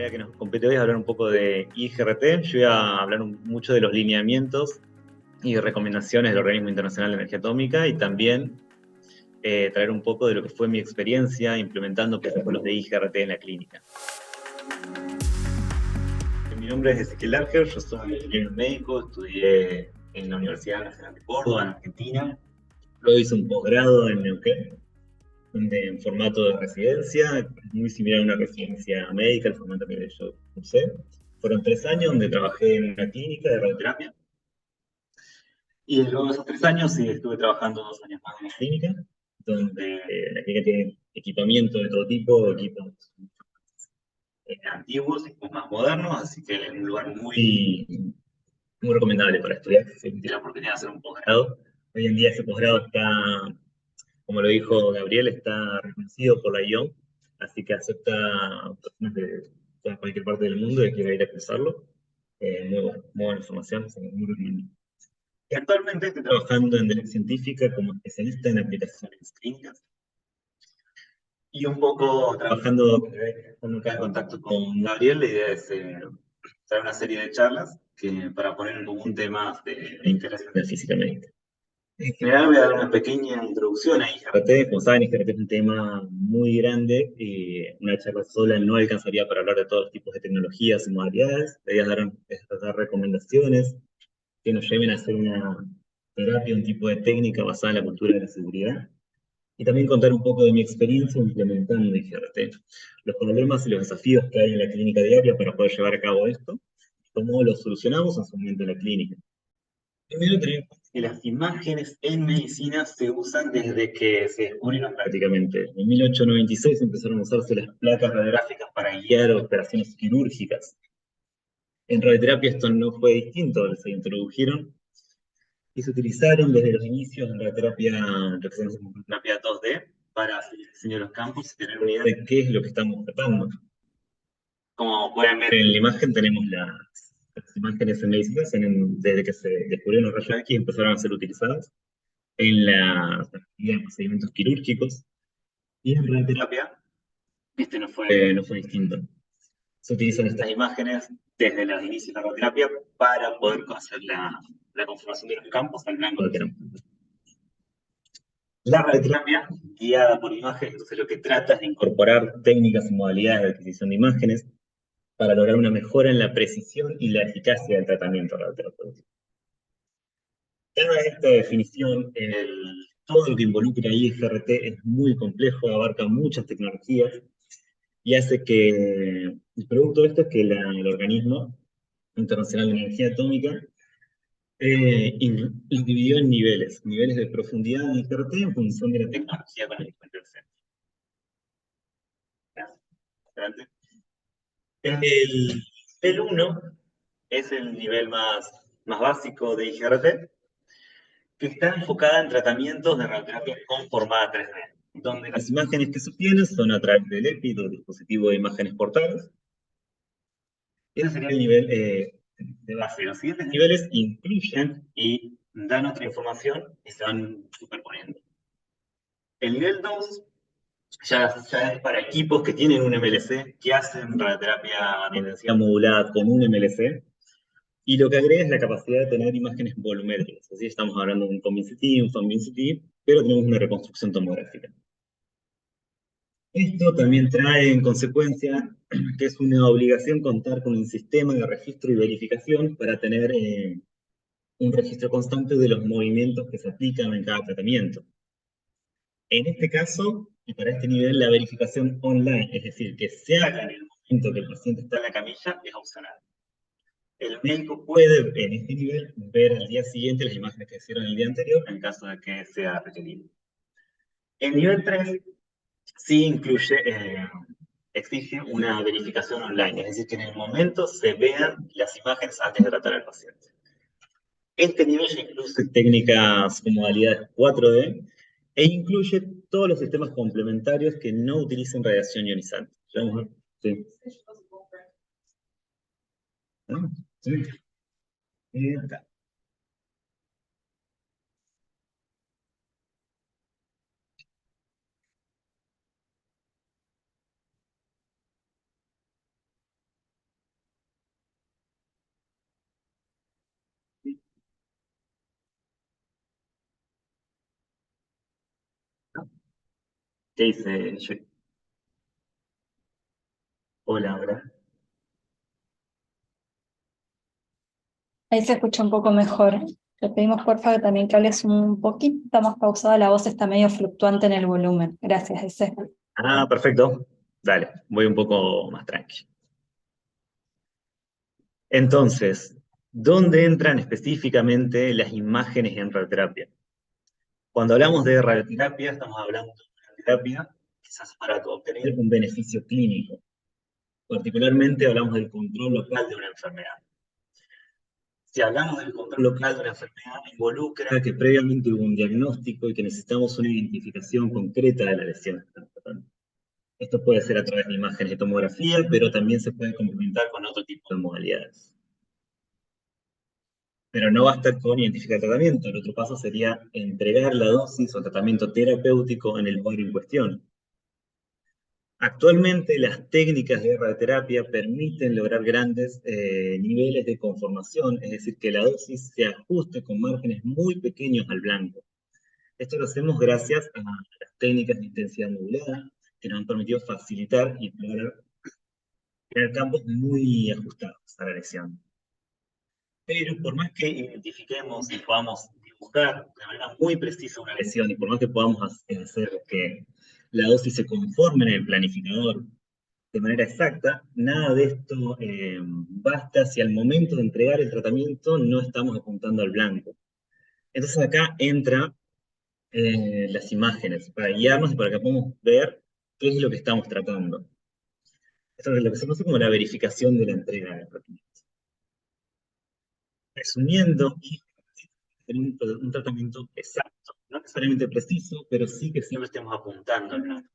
tarea que nos compete hoy es hablar un poco de IGRT. Yo voy a hablar mucho de los lineamientos y recomendaciones del Organismo Internacional de Energía Atómica y también traer un poco de lo que fue mi experiencia implementando protocolos de IGRT en la clínica. Mi nombre es Ezequiel Larger, yo soy ingeniero médico, estudié en la Universidad Nacional de Córdoba, en Argentina. Luego hice un posgrado en Neuquén, en formato de residencia, muy similar a una residencia médica, el formato que yo cursé. Fueron 3 años donde trabajé en una clínica de radioterapia. Y luego de esos 3 años sí, estuve trabajando 2 años más en la clínica, donde la clínica tiene equipamiento de todo tipo, equipos antiguos, equipos más modernos, así que es un lugar muy recomendable para estudiar, si tiene la oportunidad de hacer un posgrado. Hoy en día ese posgrado está, como lo dijo Gabriel, está reconocido por la IOM, así que acepta personas de cualquier parte del mundo que quiera ir a cursarlo. Muy buena información, así que muy recomendable. Y actualmente estoy trabajando en Derecho Científica como especialista en aplicaciones clínicas y un poco trabajando en contacto con Gabriel. La idea es traer una serie de charlas para poner en común temas de interés en la física médica. En general voy a dar una pequeña introducción a IGRT. Como saben, IGRT es un tema muy grande y una charla sola no alcanzaría para hablar de todos los tipos de tecnologías y modalidades. La idea es dar recomendaciones que nos lleven a hacer una terapia, un tipo de técnica basada en la cultura de la seguridad. Y también contar un poco de mi experiencia implementando IGRT, los problemas y los desafíos que hay en la clínica diaria para poder llevar a cabo esto, cómo los solucionamos en su momento en la clínica. Primero tenemos que las imágenes en medicina se usan desde que se descubrieron prácticamente. En 1896 empezaron a usarse las placas radiográficas para guiar operaciones quirúrgicas. En radioterapia esto no fue distinto, se introdujeron y se utilizaron desde los inicios en la terapia, lo que se llama terapia 2D, para hacer el diseño de los campos y tener una idea de qué es lo que estamos tratando. Como pueden ver en la imagen, tenemos las imágenes en medicina, desde que se descubrieron los rayos X empezaron a ser utilizadas en la en procedimientos quirúrgicos y en radioterapia. No fue distinto. Se utilizan estas imágenes desde los inicios de la radioterapia para poder hacer la conformación de los campos al blanco de campo. La radioterapia, guiada por imágenes, entonces lo que trata es de incorporar técnicas y modalidades de adquisición de imágenes para lograr una mejora en la precisión y la eficacia del tratamiento radioterapéutico. Dada esta definición, todo lo que involucra IGRT es muy complejo, abarca muchas tecnologías y hace que el producto de esto es que el Organismo Internacional de Energía Atómica lo dividió en niveles de profundidad de IGRT en función de la tecnología con la que cuenta el centro. El 1 es el nivel más básico de IGRT, que está enfocada en tratamientos de radioterapia con formada 3D, donde las imágenes que se obtienen son a través del EPI, del dispositivo de imágenes portables. Ese sería el nivel de base. Los siguientes niveles incluyen y dan otra información y se van superponiendo. El nivel 2 ya es para equipos que tienen un MLC, que hacen radioterapia de intensidad modulada con un MLC, y lo que agrega es la capacidad de tener imágenes volumétricas. Así estamos hablando de un COMBIN-CT, un FAMBIN-CT, pero tenemos una reconstrucción tomográfica. Esto también trae en consecuencia que es una obligación contar con un sistema de registro y verificación para tener un registro constante de los movimientos que se aplican en cada tratamiento. En este caso, y para este nivel, la verificación online, es decir, que se haga en el momento que el paciente está en la camilla, es opcional. El médico puede, en este nivel, ver al día siguiente las imágenes que hicieron el día anterior, en caso de que sea requerido. El nivel 3 sí exige una verificación online, es decir, que en el momento se vean las imágenes antes de tratar al paciente. Este nivel ya incluye técnicas con modalidades 4D e incluye todos los sistemas complementarios que no utilicen radiación ionizante. Sí. ¿No? Sí. Acá. ¿Qué dice? Hola, hola. Ahí se escucha un poco mejor. Te pedimos porfa también que hables un poquito más pausada, la voz está medio fluctuante en el volumen. Gracias, ese. Ah, perfecto. Dale, voy un poco más tranqui. Entonces, ¿dónde entran específicamente las imágenes en radioterapia? Cuando hablamos de radioterapia, estamos hablando de una terapia que se hace para obtener un beneficio clínico. Particularmente hablamos del control local de una enfermedad. Si hablamos del control local de una enfermedad, involucra que previamente hubo un diagnóstico y que necesitamos una identificación concreta de la lesión que estamos tratando. Esto puede ser a través de imágenes de tomografía, pero también se puede complementar con otro tipo de modalidades. Pero no basta con identificar el tratamiento. El otro paso sería entregar la dosis o tratamiento terapéutico en el lugar en cuestión. Actualmente las técnicas de radioterapia permiten lograr grandes niveles de conformación, es decir, que la dosis se ajuste con márgenes muy pequeños al blanco. Esto lo hacemos gracias a las técnicas de intensidad modulada que nos han permitido facilitar y lograr tener campos muy ajustados a la lesión. Pero por más que identifiquemos y podamos dibujar de manera muy precisa una lesión y por más que podamos hacer que la dosis se conforme en el planificador de manera exacta, nada de esto basta si al momento de entregar el tratamiento no estamos apuntando al blanco. Entonces acá entra las imágenes para guiarnos y para que podamos ver qué es lo que estamos tratando. Esto es lo que se conoce como la verificación de la entrega del tratamiento. Resumiendo, tener un tratamiento exacto, no necesariamente preciso, pero sí que siempre estemos apuntando al blanco.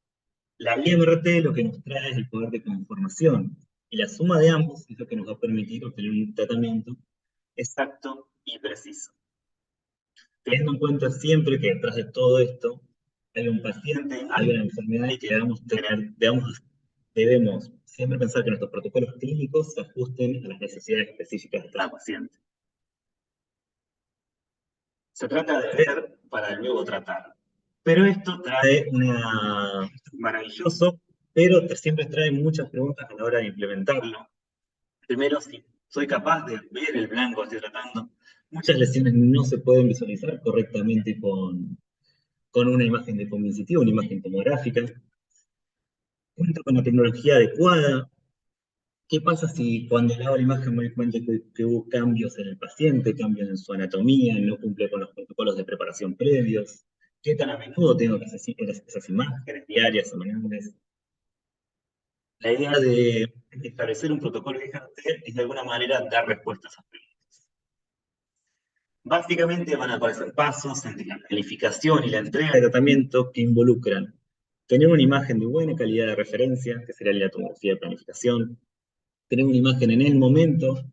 La IMRT lo que nos trae es el poder de conformación, y la suma de ambos es lo que nos va a permitir obtener un tratamiento exacto y preciso. Teniendo en cuenta siempre que detrás de todo esto hay un paciente, hay una enfermedad y que debemos siempre pensar que nuestros protocolos clínicos se ajusten a las necesidades específicas de cada paciente. Se trata de ver para luego tratar. Pero esto trae maravilloso, pero siempre trae muchas preguntas a la hora de implementarlo. Primero, si soy capaz de ver el blanco que estoy tratando. Muchas lesiones no se pueden visualizar correctamente con una imagen de compositiva, una imagen tomográfica. Cuento con la tecnología adecuada. ¿Qué pasa si cuando le hago la imagen me doy cuenta que hubo cambios en el paciente, cambios en su anatomía, no cumple con los protocolos de preparación previos? ¿Qué tan a menudo tengo que hacer esas imágenes diarias, semanales? La idea de establecer un protocolo de IGRT es de alguna manera dar respuesta a esas preguntas. Básicamente van a aparecer pasos entre la planificación y la entrega de tratamiento que involucran tener una imagen de buena calidad de referencia, que sería la tomografía de planificación, tener una imagen en el momento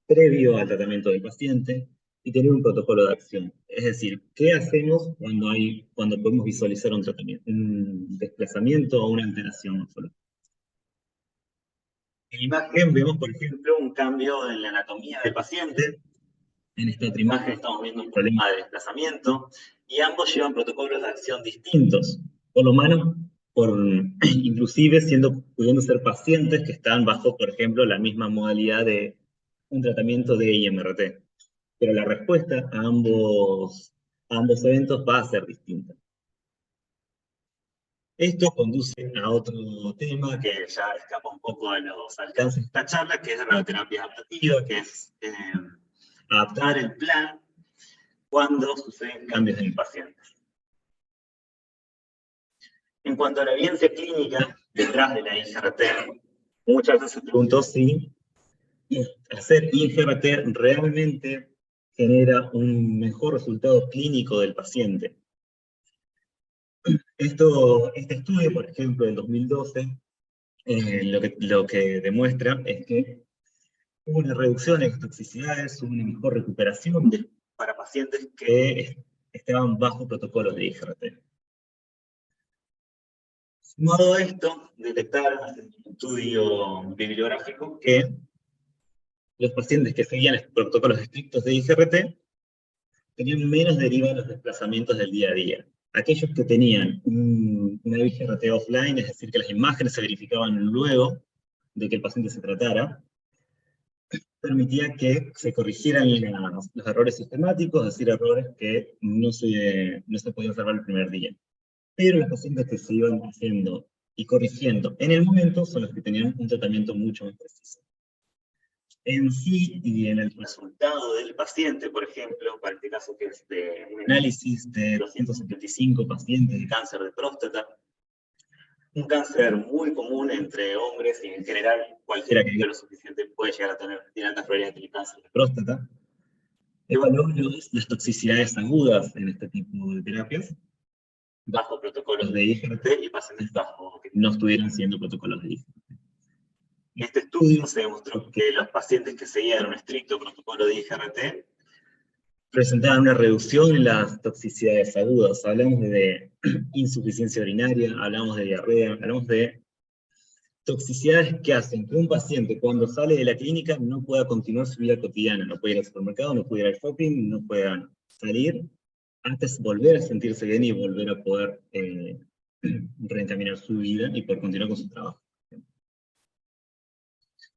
previo al tratamiento del paciente y tener un protocolo de acción. Es decir, ¿qué hacemos cuando podemos visualizar un tratamiento, un desplazamiento o una alteración morfológica? En la imagen vemos, por ejemplo, un cambio en la anatomía del paciente. En esta otra imagen estamos viendo un problema de desplazamiento y ambos llevan protocolos de acción distintos, por lo menos, inclusive pudiendo ser pacientes que están bajo, por ejemplo, la misma modalidad de un tratamiento de IMRT. Pero la respuesta a ambos eventos va a ser distinta. Esto conduce a otro tema que ya escapa un poco de los alcances de esta charla, que es la terapia adaptativa, que es adaptar el plan cuando suceden cambios en el paciente. En cuanto a la evidencia clínica detrás de la IGRT, muchas veces se preguntó si hacer IGRT realmente genera un mejor resultado clínico del paciente. Este estudio, por ejemplo, del 2012, lo que demuestra es que hubo una reducción en toxicidades, hubo una mejor recuperación para pacientes que estaban bajo protocolos de IGRT. Sumado a esto, detectaron en un estudio bibliográfico que los pacientes que seguían los protocolos estrictos de IGRT tenían menos deriva en los desplazamientos del día a día. aquellos que tenían una IGRT offline, es decir, que las imágenes se verificaban luego de que el paciente se tratara, permitía que se corrigieran los errores sistemáticos, es decir, errores que no se podían observar el primer día. Pero los pacientes que se iban haciendo y corrigiendo en el momento son los que tenían un tratamiento mucho más preciso. En sí, y en el resultado del paciente, por ejemplo, para este caso que es de un análisis de 275 pacientes de cáncer de próstata, un cáncer muy común entre hombres y en general cualquiera que viva lo suficiente puede llegar a tener altas probabilidades de cáncer de próstata. Evaluó las toxicidades agudas en este tipo de terapias bajo protocolos de IGRT y pacientes bajo que no estuvieran siendo protocolos de IGRT. En este estudio se demostró que los pacientes que seguían un estricto protocolo de IGRT presentaban una reducción en las toxicidades agudas. Hablamos de insuficiencia urinaria, hablamos de diarrea, hablamos de toxicidades que hacen que un paciente cuando sale de la clínica no pueda continuar su vida cotidiana, no puede ir al supermercado, no puede ir al shopping, no pueda salir, antes volver a sentirse bien y volver a poder reencaminar su vida y poder continuar con su trabajo.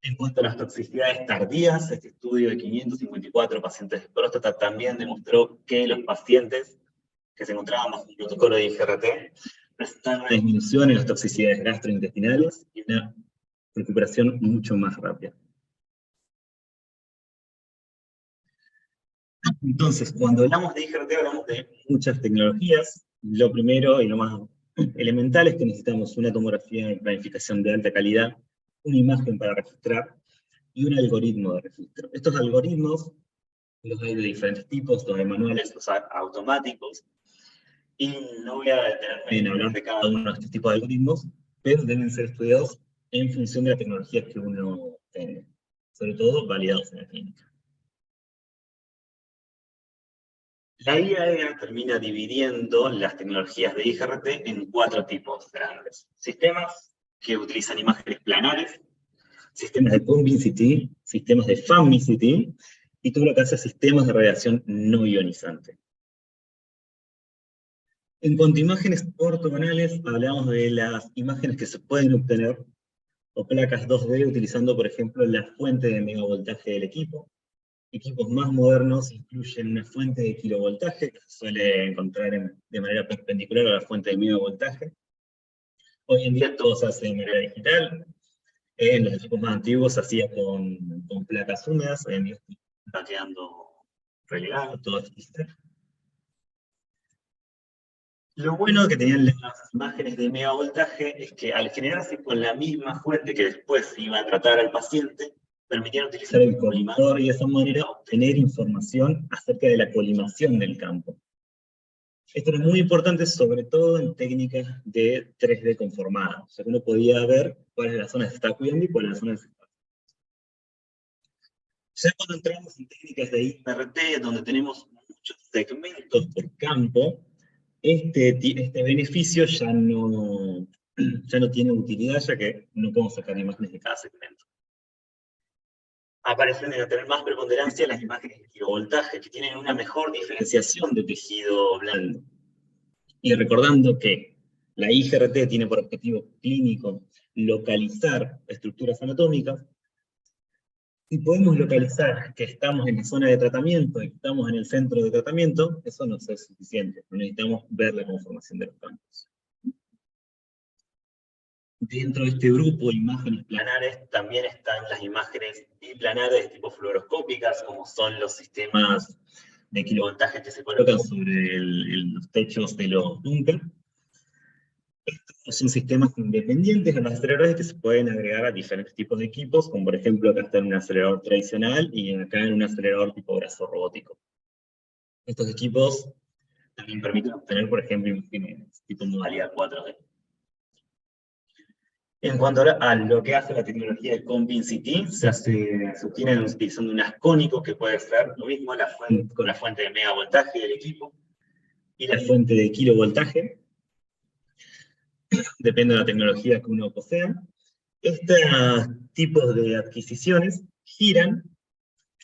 En cuanto a las toxicidades tardías, este estudio de 554 pacientes de próstata también demostró que los pacientes que se encontraban bajo un protocolo de IGRT presentaban una disminución en las toxicidades gastrointestinales y una recuperación mucho más rápida. Entonces, cuando hablamos de IGRT, hablamos de muchas tecnologías. Lo primero y lo más elemental es que necesitamos una tomografía de planificación de alta calidad, una imagen para registrar y un algoritmo de registro. Estos algoritmos los hay de diferentes tipos, los hay manuales, los hay automáticos, y no voy a detenerme en hablar de cada uno de estos tipos de algoritmos, pero deben ser estudiados en función de la tecnología que uno tenga, sobre todo validados en la clínica. La IAEA termina dividiendo las tecnologías de IGRT en 4 tipos grandes. Sistemas que utilizan imágenes planares, sistemas de COMBIN-CT, sistemas de FAMNI-CT, y todo lo que hace sistemas de radiación no ionizante. En cuanto a imágenes ortogonales, hablamos de las imágenes que se pueden obtener, o placas 2D, utilizando, por ejemplo, la fuente de megavoltaje del equipo. Equipos más modernos incluyen una fuente de kilovoltaje, que se suele encontrar de manera perpendicular a la fuente de megavoltaje. Hoy en día todo se hace de manera digital. En los equipos más antiguos se hacía con placas húmedas, hoy en día está quedando relegado, todo es digital. Lo bueno que tenían las imágenes de megavoltaje es que al generarse con la misma fuente que después iba a tratar al paciente, permitían utilizar el colimador y de esa manera obtener información acerca de la colimación del campo. Esto es muy importante, sobre todo en técnicas de 3D conformada, o sea que uno podía ver cuál es la zona que se está cuidando y cuál es la zona que se está cuidando. Ya cuando entramos en técnicas de IGRT, donde tenemos muchos segmentos por campo, este beneficio ya no tiene utilidad, ya que no podemos sacar imágenes de cada segmento. Aparecen a tener más preponderancia las imágenes de kilovoltaje, que tienen una mejor diferenciación de tejido blando. Y recordando que la IGRT tiene por objetivo clínico localizar estructuras anatómicas, si podemos localizar que estamos en la zona de tratamiento y que estamos en el centro de tratamiento, eso no es suficiente, necesitamos ver la conformación de los campos. Dentro de este grupo de imágenes planares también están las imágenes biplanares de tipo fluoroscópicas, como son los sistemas de kilovoltaje que se colocan sobre los techos de los búnker. Estos son sistemas independientes de los aceleradores que se pueden agregar a diferentes tipos de equipos, como por ejemplo acá está en un acelerador tradicional y acá en un acelerador tipo brazo robótico. Estos equipos también permiten obtener, por ejemplo, imágenes tipo modalidad 4D. En cuanto a lo que hace la tecnología de COMBIN-CT, se obtiene utilizando un ascónico, que puede ser lo mismo con la fuente de megavoltaje del equipo y la fuente de kilovoltaje. Depende de la tecnología que uno posea. Estos tipos de adquisiciones giran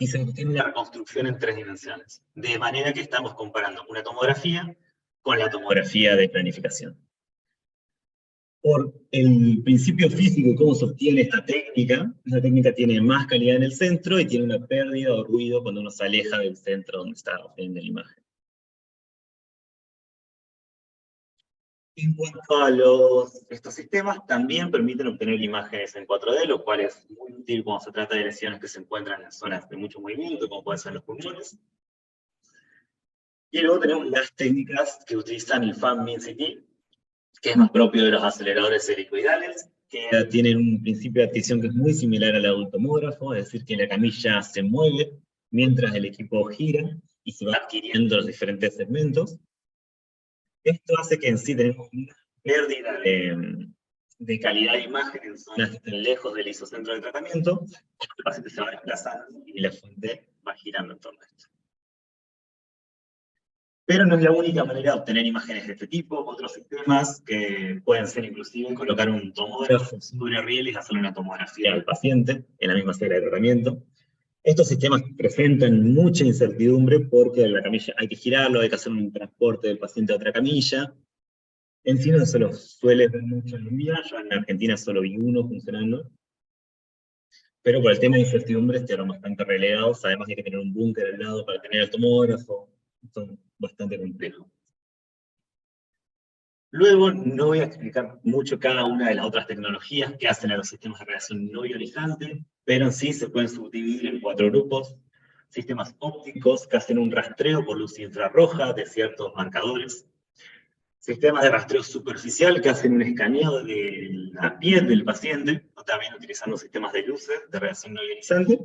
y se obtiene la reconstrucción en 3 dimensiones. De manera que estamos comparando una tomografía con la tomografía de planificación. Por el principio físico y cómo se obtiene esta técnica tiene más calidad en el centro y tiene una pérdida o ruido cuando uno se aleja del centro donde está obteniendo la imagen. En cuanto a estos sistemas, también permiten obtener imágenes en 4D, lo cual es muy útil cuando se trata de lesiones que se encuentran en zonas de mucho movimiento, como pueden ser los pulmones. Y luego tenemos las técnicas que utilizan el Fan-Min-CT, que es más propio de los aceleradores helicoidales, que tienen un principio de adquisición que es muy similar al automógrafo, es decir, que la camilla se mueve mientras el equipo gira y se va adquiriendo los diferentes segmentos. Esto hace que en sí tenemos una pérdida de calidad de imagen en zonas que están lejos del isocentro de tratamiento, el paciente se va desplazando y la fuente va girando en torno a esto. Pero no es la única manera de obtener imágenes de este tipo. Otros sistemas que pueden ser inclusive colocar un tomógrafo sobre rieles y hacerle una tomografía al paciente en la misma sala de tratamiento. Estos sistemas presentan mucha incertidumbre porque la camilla hay que girarlo, hay que hacer un transporte del paciente a otra camilla. En sí no se los suele ver mucho en el día, yo en Argentina solo vi uno funcionando. Pero por el tema de incertidumbre estuvieron bastante relegados, además hay que tener un búnker al lado para tener el tomógrafo. Son bastante complejos. Luego no voy a explicar mucho cada una de las otras tecnologías que hacen a los sistemas de radiación no ionizante, pero en sí se pueden subdividir en 4 grupos. Sistemas ópticos que hacen un rastreo por luz infrarroja de ciertos marcadores. Sistemas de rastreo superficial que hacen un escaneo de la piel del paciente, o también utilizando sistemas de luces de radiación no ionizante.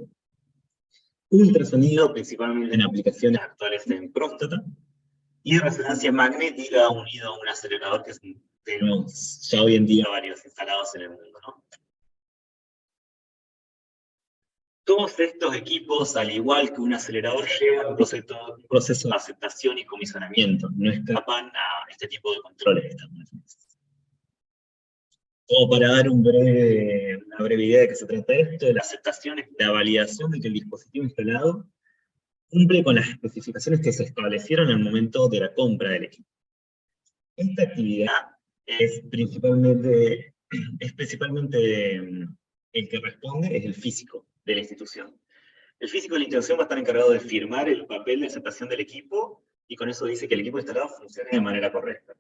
Ultrasonido, principalmente en aplicaciones actuales en próstata. Y resonancia magnética unido a un acelerador que tenemos ya hoy en día varios instalados en el mundo, ¿no? Todos estos equipos, al igual que un acelerador, llevan un proceso de aceptación y comisionamiento. No escapan a este tipo de controles que estamos haciendo. Como para dar una breve idea de qué se trata esto, la aceptación es la validación de que el dispositivo instalado cumple con las especificaciones que se establecieron al momento de la compra del equipo. Esta actividad es principalmente el que responde es el físico de la institución. El físico de la institución va a estar encargado de firmar el papel de aceptación del equipo y con eso dice que el equipo instalado funcione de manera correcta.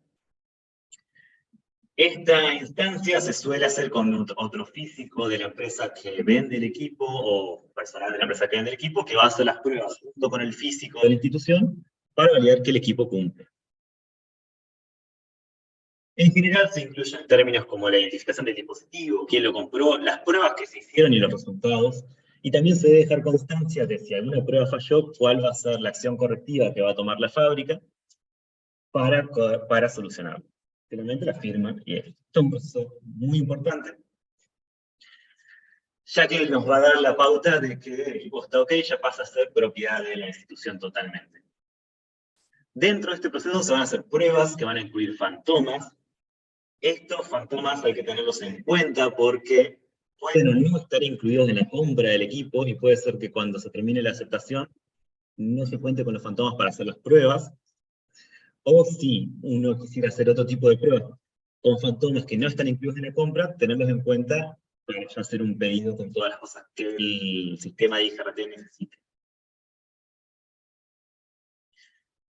Esta instancia se suele hacer con otro físico de la empresa que vende el equipo o personal de la empresa que vende el equipo que va a hacer las pruebas junto con el físico de la institución para validar que el equipo cumple. En general se incluyen términos como la identificación del dispositivo, quién lo compró, las pruebas que se hicieron y los resultados, y también se debe dejar constancia de si alguna prueba falló, cuál va a ser la acción correctiva que va a tomar la fábrica para solucionarlo. Finalmente la firma, y esto es un proceso muy importante, ya que nos va a dar la pauta de que el equipo está ok, ya pasa a ser propiedad de la institución totalmente. Dentro de este proceso se van a hacer pruebas que van a incluir fantomas. Estos fantomas hay que tenerlos en cuenta porque pueden o no estar incluidos en la compra del equipo y puede ser que cuando se termine la aceptación no se cuente con los fantomas para hacer las pruebas. O si uno quisiera hacer otro tipo de pruebas con fantomas que no están incluidos en la compra, tenerlos en cuenta para ya hacer un pedido con todas las cosas que el sistema de IGRT necesite.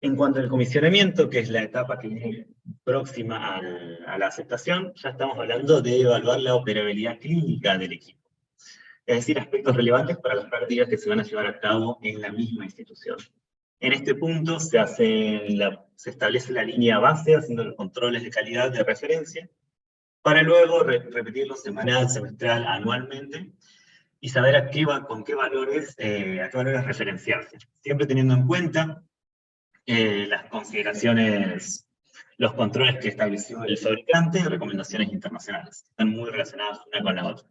En cuanto al comisionamiento, que es la etapa que viene próxima a la aceptación, ya estamos hablando de evaluar la operabilidad clínica del equipo. Es decir, aspectos relevantes para las prácticas que se van a llevar a cabo en la misma institución. En este punto se establece la línea base, haciendo los controles de calidad de referencia, para luego repetirlos semanal, semestral, anualmente, y saber con qué valores referenciarse. Siempre teniendo en cuenta las consideraciones, los controles que estableció el fabricante y recomendaciones internacionales. Están muy relacionadas una con la otra.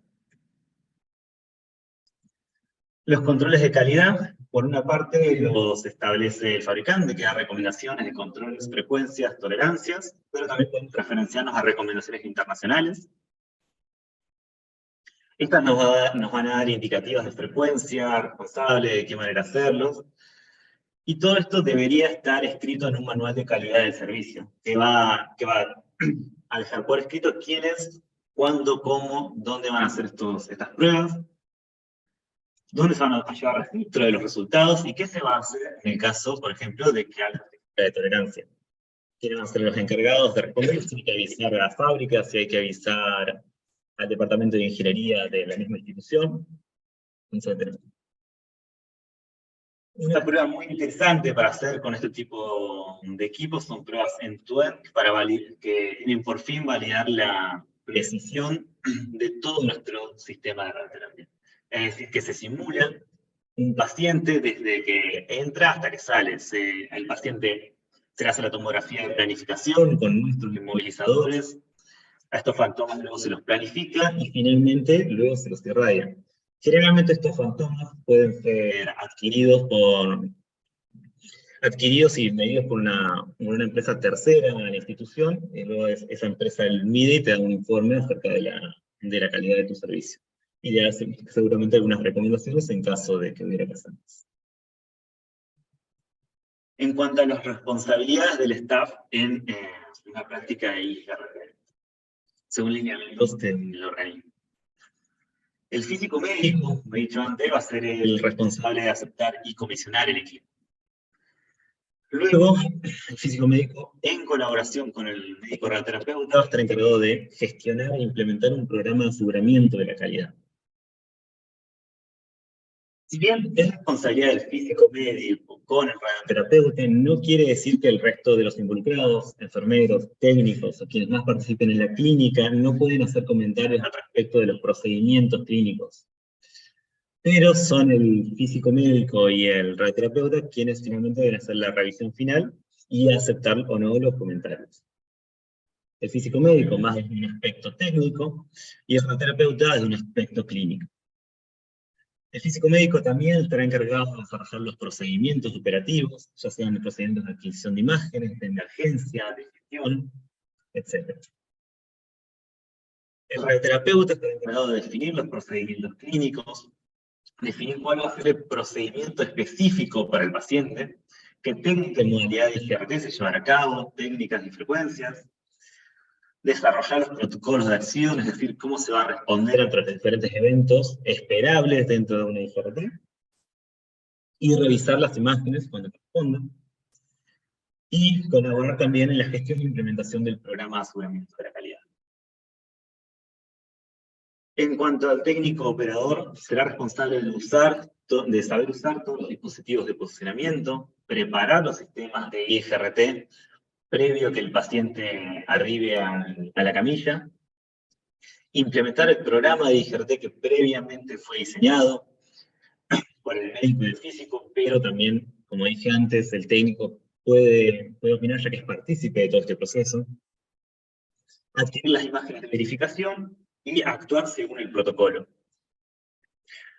Los controles de calidad, por una parte, los establece el fabricante, que da recomendaciones de controles, frecuencias, tolerancias, pero también podemos referenciarnos a recomendaciones internacionales. Estas nos van a dar indicativas de frecuencia, responsable, de qué manera hacerlos. Y todo esto debería estar escrito en un manual de calidad del servicio, que va a dejar por escrito quiénes, cuándo, cómo, dónde van a hacer estas pruebas, dónde se van a llevar registro de los resultados y qué se va a hacer en el caso, por ejemplo, de que haya de tolerancia. ¿Quiénes van a ser los encargados de responder? Si hay que avisar a la fábrica, si hay que avisar al departamento de ingeniería de la misma institución, etc. Una prueba muy interesante para hacer con este tipo de equipos son pruebas end-to-end que tienen por fin validar la precisión de todo nuestro sistema de radioterapia. Es decir, que se simula un paciente desde que entra hasta que sale. El paciente se le hace la tomografía de planificación con nuestros inmovilizadores. A estos fantomas luego se los planifica y finalmente luego se los irradia. Generalmente estos fantomas pueden ser adquiridos y medidos por una empresa tercera en la institución, y luego esa empresa mide y te da un informe acerca de la calidad de tu servicio. Y le hace seguramente algunas recomendaciones en caso de que hubiera que hacerlas. En cuanto a las responsabilidades del staff en una práctica de IGRT, según lineamientos del organismo. El físico médico, como he dicho antes, va a ser el responsable de aceptar y comisionar el equipo. Luego, el físico médico, en colaboración con el médico radioterapeuta, va a estar encargado de gestionar e implementar un programa de aseguramiento de la calidad. Si bien es responsabilidad del físico médico con el radioterapeuta, no quiere decir que el resto de los involucrados, enfermeros, técnicos o quienes más participen en la clínica, no pueden hacer comentarios al respecto de los procedimientos clínicos. Pero son el físico médico y el radioterapeuta quienes finalmente deben hacer la revisión final y aceptar o no los comentarios. El físico médico más desde un aspecto técnico y el radioterapeuta desde un aspecto clínico. El físico médico también estará encargado de desarrollar los procedimientos operativos, ya sean los procedimientos de adquisición de imágenes, de emergencia, de gestión, etc. El radioterapeuta estará encargado de definir los procedimientos clínicos, definir cuál va a ser el procedimiento específico para el paciente, qué técnica y modalidad de IGRT se llevará a cabo, técnicas y frecuencias, desarrollar los protocolos de acción, es decir, cómo se va a responder ante los diferentes eventos esperables dentro de una IGRT, y revisar las imágenes cuando correspondan, y colaborar también en la gestión e implementación del programa de aseguramiento de la calidad. En cuanto al técnico operador, será responsable de saber usar todos los dispositivos de posicionamiento, preparar los sistemas de IGRT previo a que el paciente arribe a la camilla, implementar el programa de IGRT que previamente fue diseñado por el médico y el físico, pero también, como dije antes, el técnico puede opinar ya que es partícipe de todo este proceso, adquirir las imágenes de verificación y actuar según el protocolo.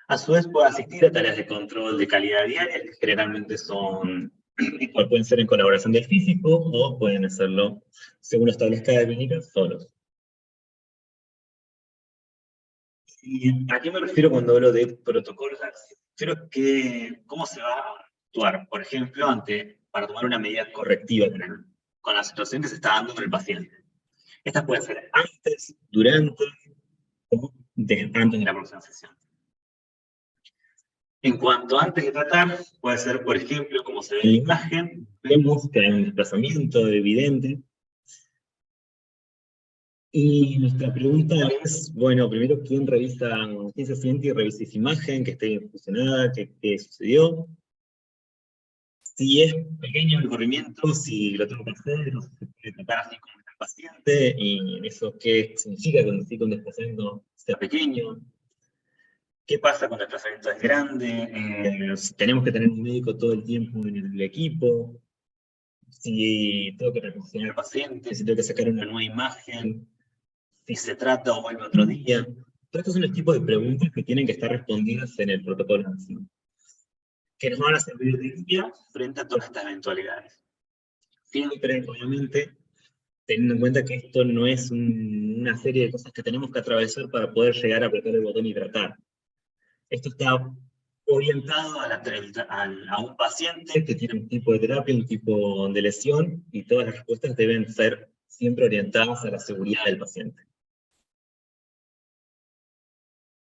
A su vez puede asistir a tareas de control de calidad diaria, que generalmente pueden ser en colaboración del físico o pueden hacerlo, según lo establezca la clínica, solos. ¿Y a qué me refiero cuando hablo de protocolos de acción? Creo que cómo se va a actuar, por ejemplo, para tomar una medida correctiva con la situación que se está dando con el paciente. Estas pueden ser antes, durante o antes de la próxima sesión. En cuanto a antes de tratar, puede ser, por ejemplo, como se ve en la imagen, vemos que hay un desplazamiento evidente. Y nuestra pregunta es, bueno, primero, ¿quién se siente y revisa esa imagen, que esté bien funcionada, qué sucedió? Si es pequeño el corrimiento, si lo tengo que hacer, o si se puede tratar así como está el paciente, y eso qué significa que necesito un desplazamiento sea pequeño. ¿Qué pasa cuando el desplazamiento es grande? Si tenemos que tener un médico todo el tiempo en el equipo, si tengo que reposicionar al paciente, si tengo que sacar una nueva imagen, si se trata o vuelve otro día. Todos estos son los tipos de preguntas que tienen que estar respondidas en el protocolo de acción, que nos van a servir de guía frente a todas estas eventualidades. Siempre, obviamente, teniendo en cuenta que esto no es una serie de cosas que tenemos que atravesar para poder llegar a apretar el botón y tratar. Esto está orientado a un paciente que tiene un tipo de terapia, un tipo de lesión, y todas las respuestas deben ser siempre orientadas a la seguridad del paciente.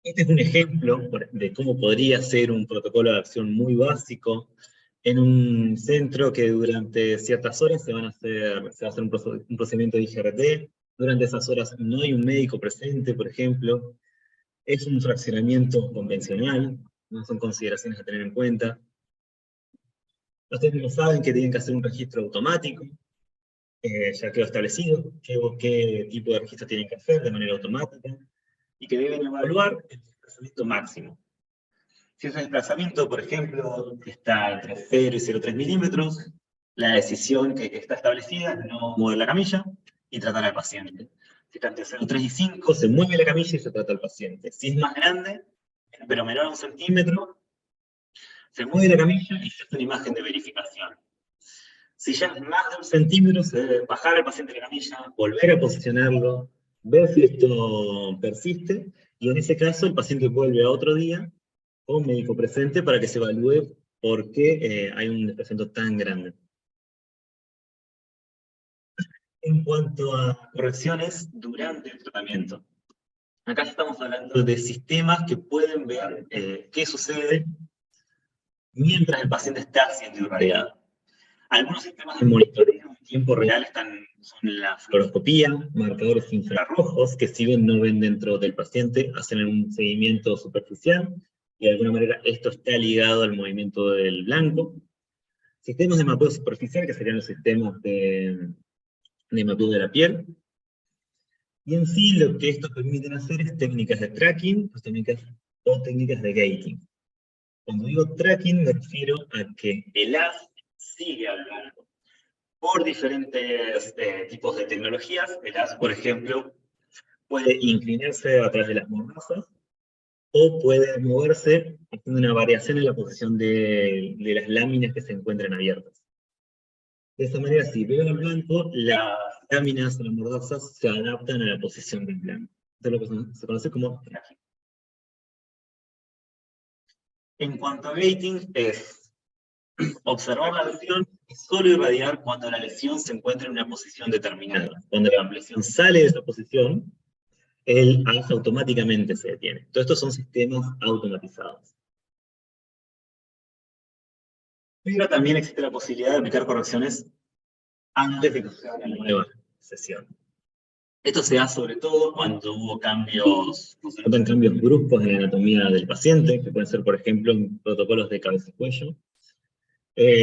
Este es un ejemplo de cómo podría ser un protocolo de acción muy básico en un centro que durante ciertas horas se va a hacer un procedimiento de IGRT. Durante esas horas no hay un médico presente, por ejemplo. Es un fraccionamiento convencional, no son consideraciones a tener en cuenta. Los técnicos saben que tienen que hacer un registro automático, ya quedó establecido qué tipo de registro tienen que hacer de manera automática, y que deben evaluar el desplazamiento máximo. Si ese desplazamiento, por ejemplo, está entre 0 y 0,3 milímetros, la decisión que está establecida es no mover la camilla y tratar al paciente. Si está entre 0,3 y 5, se mueve la camilla y se trata al paciente. Si es más grande, pero menor a 1 centímetro, se mueve la camilla y se hace una imagen de verificación. Si ya es más de 1 centímetro, se debe bajar al paciente de la camilla, volver a posicionarlo, ver si esto persiste, y en ese caso el paciente vuelve a otro día con médico presente para que se evalúe por qué hay un desplazamiento tan grande. En cuanto a correcciones durante el tratamiento, acá estamos hablando de sistemas que pueden ver qué sucede mientras el paciente está siendo irradiado. Algunos sistemas de monitoreo en tiempo real son la fluoroscopía, marcadores infrarrojos que si bien no ven dentro del paciente, hacen un seguimiento superficial, y de alguna manera esto está ligado al movimiento del blanco. Sistemas de mapeo superficial, que serían los sistemas de mapeo de la piel. Y en sí lo que estos permiten hacer es técnicas de tracking o técnicas de gating. Cuando digo tracking me refiero a que el haz sigue al blanco. Por diferentes tipos de tecnologías, el haz, por ejemplo, puede inclinarse a través de las mordazas, o puede moverse haciendo una variación en la posición de las láminas que se encuentran abiertas. De esa manera, si veo el blanco, las láminas o las mordazas se adaptan a la posición del blanco. Esto es lo que se conoce como tracking. En cuanto a gating, es observar la lesión y solo irradiar cuando la lesión se encuentra en una posición determinada. Cuando la lesión sale de esa posición, el haz automáticamente se detiene. Todos estos son sistemas automatizados. Pero también existe la posibilidad de aplicar correcciones antes de que se haga la nueva sesión. Esto se da sobre todo cuando hubo se notan cambios bruscos en la anatomía del paciente, que pueden ser, por ejemplo, en protocolos de cabeza y cuello.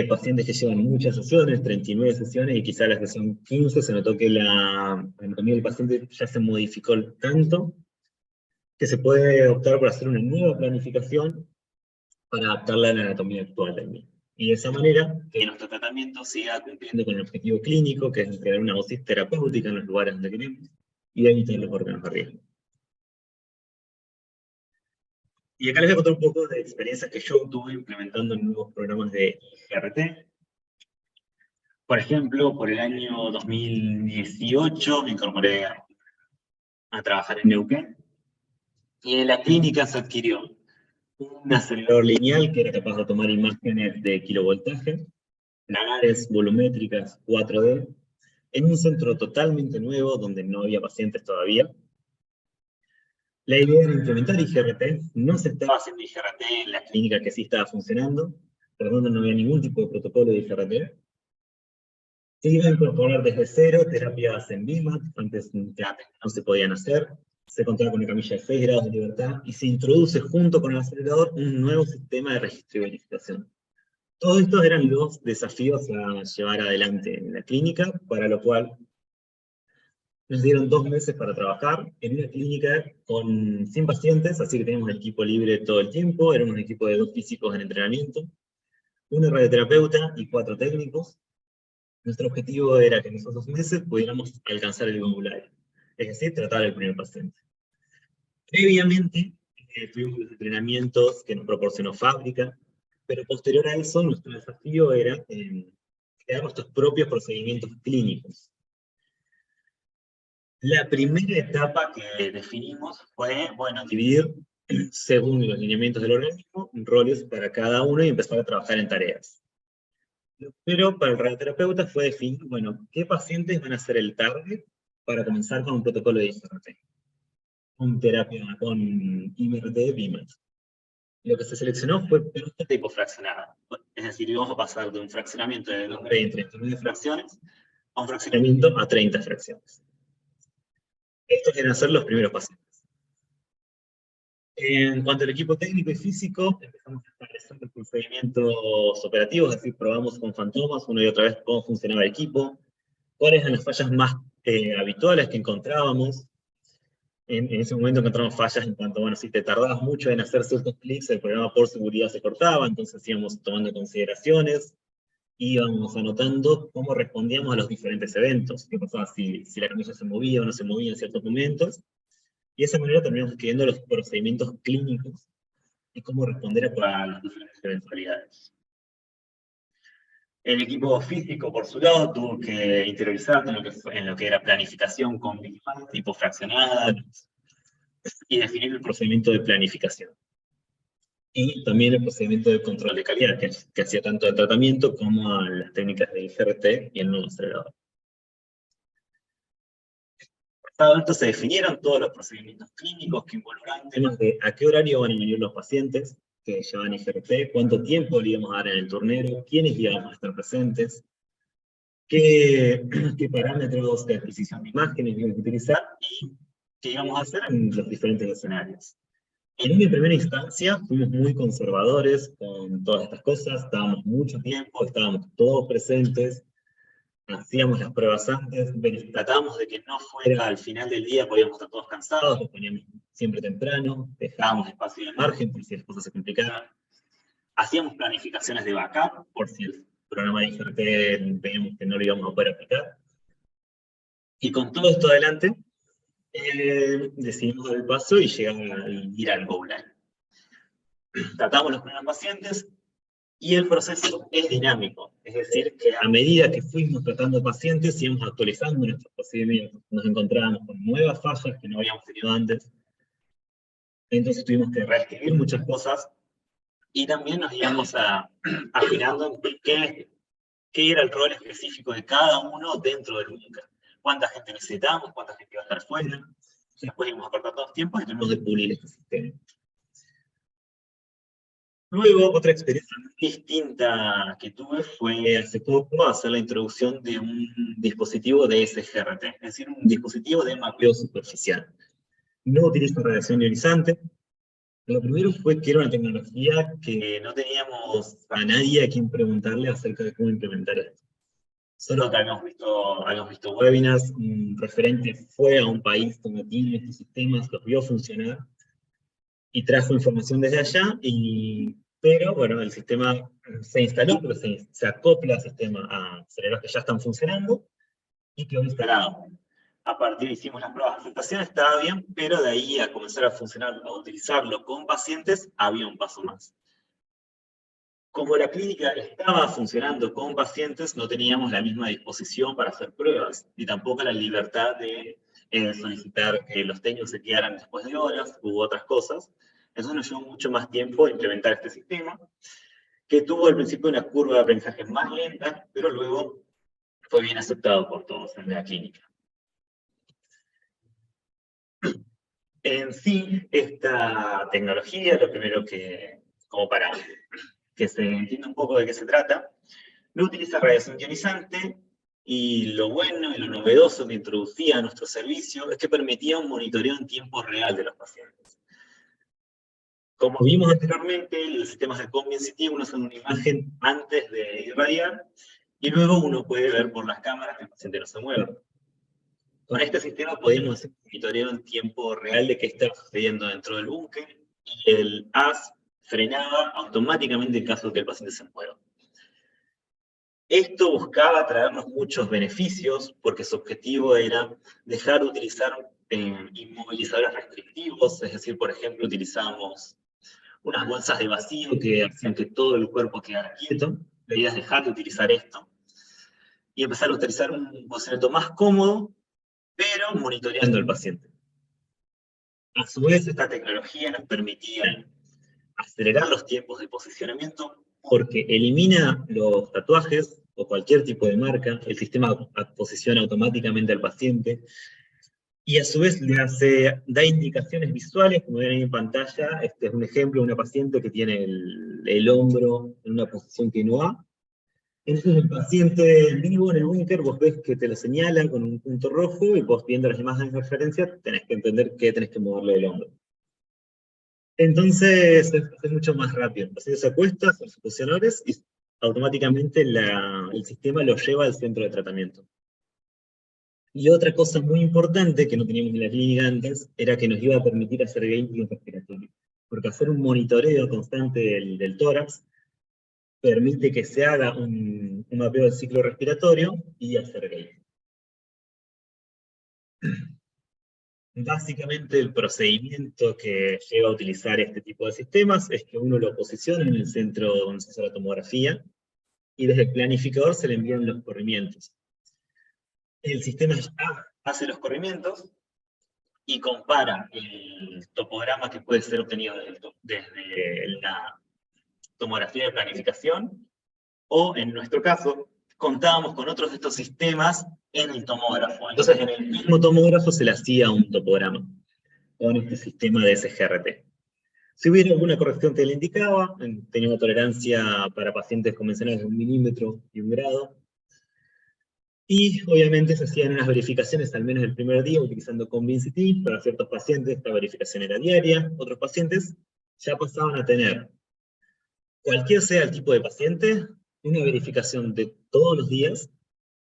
Pacientes que llevan muchas sesiones, 39 sesiones, y quizá la sesión 15 se notó que la anatomía del paciente ya se modificó tanto que se puede optar por hacer una nueva planificación para adaptarla a la anatomía actual del mismo. Y de esa manera, que nuestro tratamiento siga cumpliendo con el objetivo clínico, que es crear una dosis terapéutica en los lugares donde queremos, y evitar los órganos de riesgo. Y acá les voy a contar un poco de experiencias que yo tuve implementando en nuevos programas de IGRT. Por ejemplo, por el año 2018 me incorporé a trabajar en Neuquén, y en la clínica se adquirió un acelerador lineal que era capaz de tomar imágenes de kilovoltaje, planares volumétricas 4D, en un centro totalmente nuevo donde no había pacientes todavía. La idea era implementar IGRT, no se estaba haciendo IGRT en la clínica que sí estaba funcionando, pero donde no había ningún tipo de protocolo de IGRT. Se iba a incorporar desde cero terapias en VIMAT, antes terapias no se podían hacer, se contaba con una camilla de 6 grados de libertad, y se introduce junto con el acelerador un nuevo sistema de registro y verificación. Todos estos eran los desafíos a llevar adelante en la clínica, para lo cual nos dieron 2 meses para trabajar en una clínica con 100 pacientes, así que teníamos el equipo libre todo el tiempo, éramos un equipo de 2 físicos en entrenamiento, una radioterapeuta y 4 técnicos. Nuestro objetivo era que en esos 2 meses pudiéramos alcanzar el gongulario, es decir, tratar al primer paciente. Previamente, tuvimos los entrenamientos que nos proporcionó fábrica, pero posterior a eso, nuestro desafío era crear nuestros propios procedimientos clínicos. La primera etapa que definimos fue, bueno, dividir según los lineamientos del organismo, roles para cada uno y empezar a trabajar en tareas. Pero para el radioterapeuta fue definir, bueno, qué pacientes van a ser el target para comenzar con un protocolo de IGRT, con terapia, con IMRT, BIMAT. Lo que se seleccionó fue próstata hipofraccionada. Es decir, íbamos a pasar de un fraccionamiento de 39 fracciones a un fraccionamiento a 30 fracciones. Estos quieren ser los primeros pacientes. En cuanto al equipo técnico y físico, empezamos a establecer los procedimientos operativos, es decir, probamos con fantomas una y otra vez cómo funcionaba el equipo, cuáles eran las fallas más habituales que encontrábamos. En ese momento encontramos fallas en cuanto, bueno, si te tardabas mucho en hacer ciertos clics, el programa por seguridad se cortaba, entonces íbamos tomando consideraciones, íbamos anotando cómo respondíamos a los diferentes eventos, qué pasaba si la camilla se movía o no se movía en ciertos momentos, y de esa manera terminamos escribiendo los procedimientos clínicos y cómo responder a las diferentes eventualidades. El equipo físico, por su lado, tuvo que interiorizar en lo que era planificación con tipo fraccionada y definir el procedimiento de planificación. Y también el procedimiento de control de calidad, que hacía tanto el tratamiento como las técnicas de IGRT y el nudo acelerador. Entonces se definieron todos los procedimientos clínicos que involucran temas de a qué horario van a venir los pacientes que llevan IGRT, cuánto tiempo le íbamos a dar en el turnero, quiénes íbamos a estar presentes, qué parámetros de adquisición de imágenes íbamos a utilizar y qué íbamos a hacer en los diferentes escenarios. En una primera instancia fuimos muy conservadores con todas estas cosas, estábamos mucho tiempo, estábamos todos presentes, hacíamos las pruebas antes, tratábamos de que no fuera al final del día, podíamos estar todos cansados, nos poníamos siempre temprano, dejábamos espacio de margen por si las cosas se complicaban. Hacíamos planificaciones de backup, por si el programa de IGRT veíamos que no lo íbamos a poder aplicar. Y con todo esto adelante, decidimos dar el paso y ir al Go Live. Tratamos los primeros pacientes, y el proceso es dinámico, es decir, que a medida que fuimos tratando pacientes, íbamos actualizando nuestros procedimientos. Nos encontrábamos con nuevas fallas que no habíamos tenido antes. Entonces tuvimos que reescribir muchas cosas y también nos íbamos afinando en qué era el rol específico de cada uno dentro del búnker. Cuánta gente necesitábamos, cuánta gente iba a estar fuera. Después íbamos a cortar todos los tiempos y tuvimos que pulir este sistema. Luego, otra experiencia distinta que tuve fue hace poco hacer la introducción de un dispositivo de SGRT, es decir, un dispositivo de mapeo superficial. No utiliza radiación ionizante. Lo primero fue que era una tecnología que no teníamos a nadie a quien preguntarle acerca de cómo implementar esto. Solo que habíamos visto webinars, un referente fue a un país donde tiene estos sistemas, los vio funcionar, y trajo información desde allá, pero bueno, el sistema se instaló, pero se acopla al sistema a aceleradores que ya están funcionando, y quedó instalado. A partir hicimos las pruebas de aceptación, estaba bien, pero de ahí a comenzar a funcionar, a utilizarlo con pacientes, había un paso más. Como la clínica estaba funcionando con pacientes, no teníamos la misma disposición para hacer pruebas, ni tampoco la libertad de solicitar que los técnicos se quedaran después de horas, u otras cosas. Entonces nos llevó mucho más tiempo implementar este sistema, que tuvo al principio una curva de aprendizaje más lenta, pero luego fue bien aceptado por todos en la clínica. En sí, esta tecnología, lo primero como para que se entienda un poco de qué se trata, no utiliza radiación ionizante, y lo bueno y lo novedoso que introducía a nuestro servicio es que permitía un monitoreo en tiempo real de los pacientes. Como vimos anteriormente, los sistemas de Combin City uno hace una imagen antes de irradiar, y luego uno puede ver por las cámaras que el paciente no se mueva. Con este sistema podemos hacer un monitoreo en tiempo real de qué está sucediendo dentro del búnker, y el AS frenaba automáticamente en caso de que el paciente se mueva. Esto buscaba traernos muchos beneficios, porque su objetivo era dejar de utilizar inmovilizadores restrictivos, es decir, por ejemplo, utilizamos unas bolsas de vacío que hacían que todo el cuerpo quedara quieto. La idea es dejar de utilizar esto y empezar a utilizar un procedimiento más cómodo, pero monitoreando al paciente. A su vez, esta tecnología nos permitía acelerar los tiempos de posicionamiento porque elimina los tatuajes o cualquier tipo de marca, el sistema posiciona automáticamente al paciente y a su vez da indicaciones visuales, como ven ahí en pantalla. Este es un ejemplo de una paciente que tiene el hombro en una posición que no va. Entonces el paciente vivo en el Winker, vos ves que te lo señala con un punto rojo y vos viendo las imágenes de referencia tenés que entender que tenés que moverle el hombro. Entonces es mucho más rápido. El paciente se acuesta con sus posicionadores y automáticamente el sistema lo lleva al centro de tratamiento. Y otra cosa muy importante que no teníamos en la clínica antes era que nos iba a permitir hacer gaining respiratorio. Porque hacer un monitoreo constante del tórax permite que se haga un mapeo del ciclo respiratorio y hacer gaining. Básicamente el procedimiento que lleva a utilizar este tipo de sistemas es que uno lo posiciona en el centro donde se hace la tomografía y desde el planificador se le envían los corrimientos. El sistema ya hace los corrimientos y compara el topograma que puede ser obtenido desde la tomografía de planificación, o en nuestro caso, contábamos con otros de estos sistemas en el tomógrafo. Entonces, en el mismo tomógrafo se le hacía un topograma con este sistema de SGRT. Si hubiera alguna corrección que le indicaba, tenía una tolerancia para pacientes convencionales de 1 milímetro y 1 grado, y obviamente se hacían unas verificaciones al menos el primer día utilizando ConvinceT. Para ciertos pacientes esta verificación era diaria, otros pacientes ya pasaban a tener, cualquier sea el tipo de paciente, una verificación de todos los días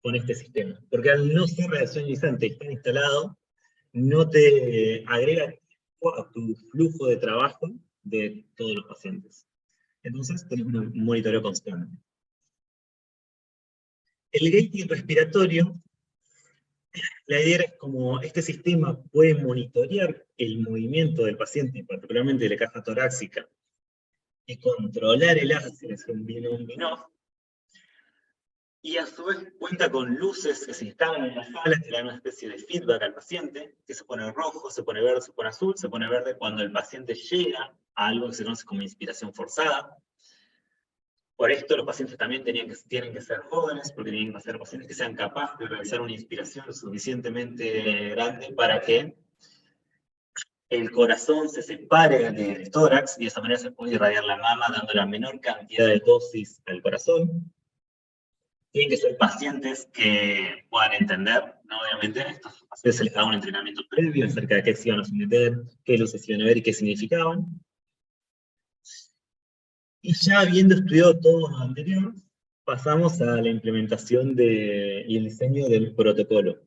con este sistema. Porque al no ser radiación ionizante y estar instalado, no te agrega a tu flujo de trabajo de todos los pacientes. Entonces tenés un monitoreo constante. El gating respiratorio, la idea es como este sistema puede monitorear el movimiento del paciente, particularmente de la caja torácica, y controlar el ácido, es un on-off, y a su vez cuenta con luces que se instalan en las salas que le dan una especie de feedback al paciente, que se pone rojo, se pone verde, se pone azul, se pone verde cuando el paciente llega a algo que se conoce como inspiración forzada. Por esto los pacientes también tienen que ser jóvenes, porque tienen que ser pacientes que sean capaces de realizar una inspiración lo suficientemente grande para que el corazón se separe del tórax y de esa manera se puede irradiar la mama dando la menor cantidad de dosis al corazón. Tienen que ser pacientes que puedan entender, ¿no? Obviamente, a estos pacientes se les da un entrenamiento previo acerca de qué se iban a someter, qué luces se iban a ver y qué significaban. Y ya habiendo estudiado todo lo anterior, pasamos a la implementación y el diseño del protocolo.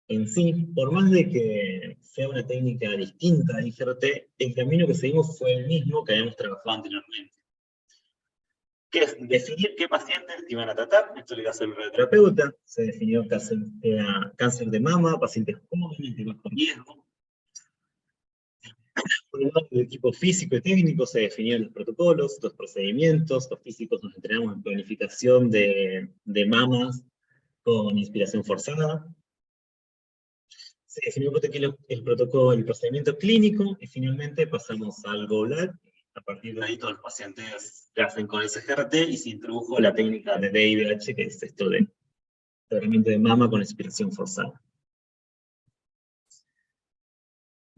En sí, por más de que sea una técnica distinta a IGRT, el camino que seguimos fue el mismo que habíamos trabajado anteriormente, que es definir qué pacientes iban a tratar. Esto lo iba a hacer el radioterapeuta. Se definió cáncer de mama, pacientes jóvenes de bajo riesgo. Por el lado del equipo físico y técnico se definieron los protocolos, los procedimientos. Los físicos nos entrenamos en planificación de mamas con inspiración forzada. Se definió el protocolo, el procedimiento clínico, y finalmente pasamos al GO-LAC. A partir de ahí todos los pacientes se hacen con SGRT y se introdujo la técnica de DIVH, que es esto de tratamiento de mama con inspiración forzada.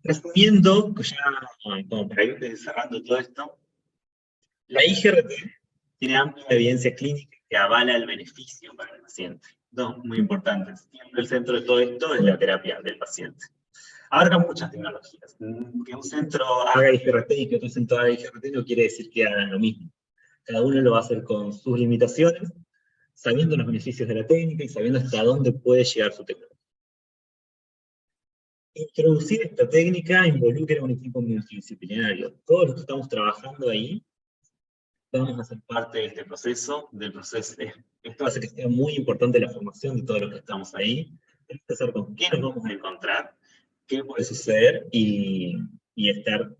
Resumiendo, ya como para ir cerrando todo esto, la IGRT tiene amplia evidencia clínica que avala el beneficio para el paciente. Dos muy importantes. Siempre el centro de todo esto es la terapia del paciente. Abarca muchas tecnologías. Que un centro haga IGRT y que otro centro haga IGRT no quiere decir que hagan lo mismo. Cada uno lo va a hacer con sus limitaciones, sabiendo los beneficios de la técnica y sabiendo hasta dónde puede llegar su tecnología. Introducir esta técnica involucra un equipo multidisciplinario. Todos los que estamos trabajando ahí vamos a ser parte de este proceso, esto hace que sea muy importante la formación de todos los que estamos ahí, empezar con qué nos vamos a encontrar, qué puede suceder y estar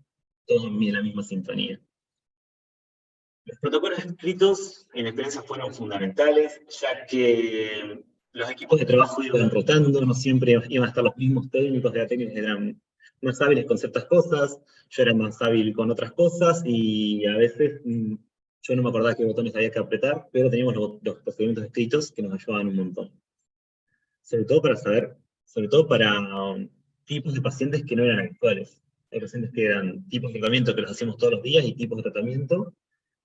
todos en la misma sintonía. Los protocolos escritos en experiencia fueron fundamentales, ya que los equipos de trabajo iban rotando, no siempre iban a estar los mismos técnicos de la técnica, eran más hábiles con ciertas cosas, yo era más hábil con otras cosas, y a veces yo no me acordaba qué botones había que apretar, pero teníamos los procedimientos escritos que nos ayudaban un montón. Sobre todo para saber, sobre todo para tipos de pacientes que no eran habituales. Hay pacientes que eran tipos de tratamiento que los hacíamos todos los días y tipos de tratamiento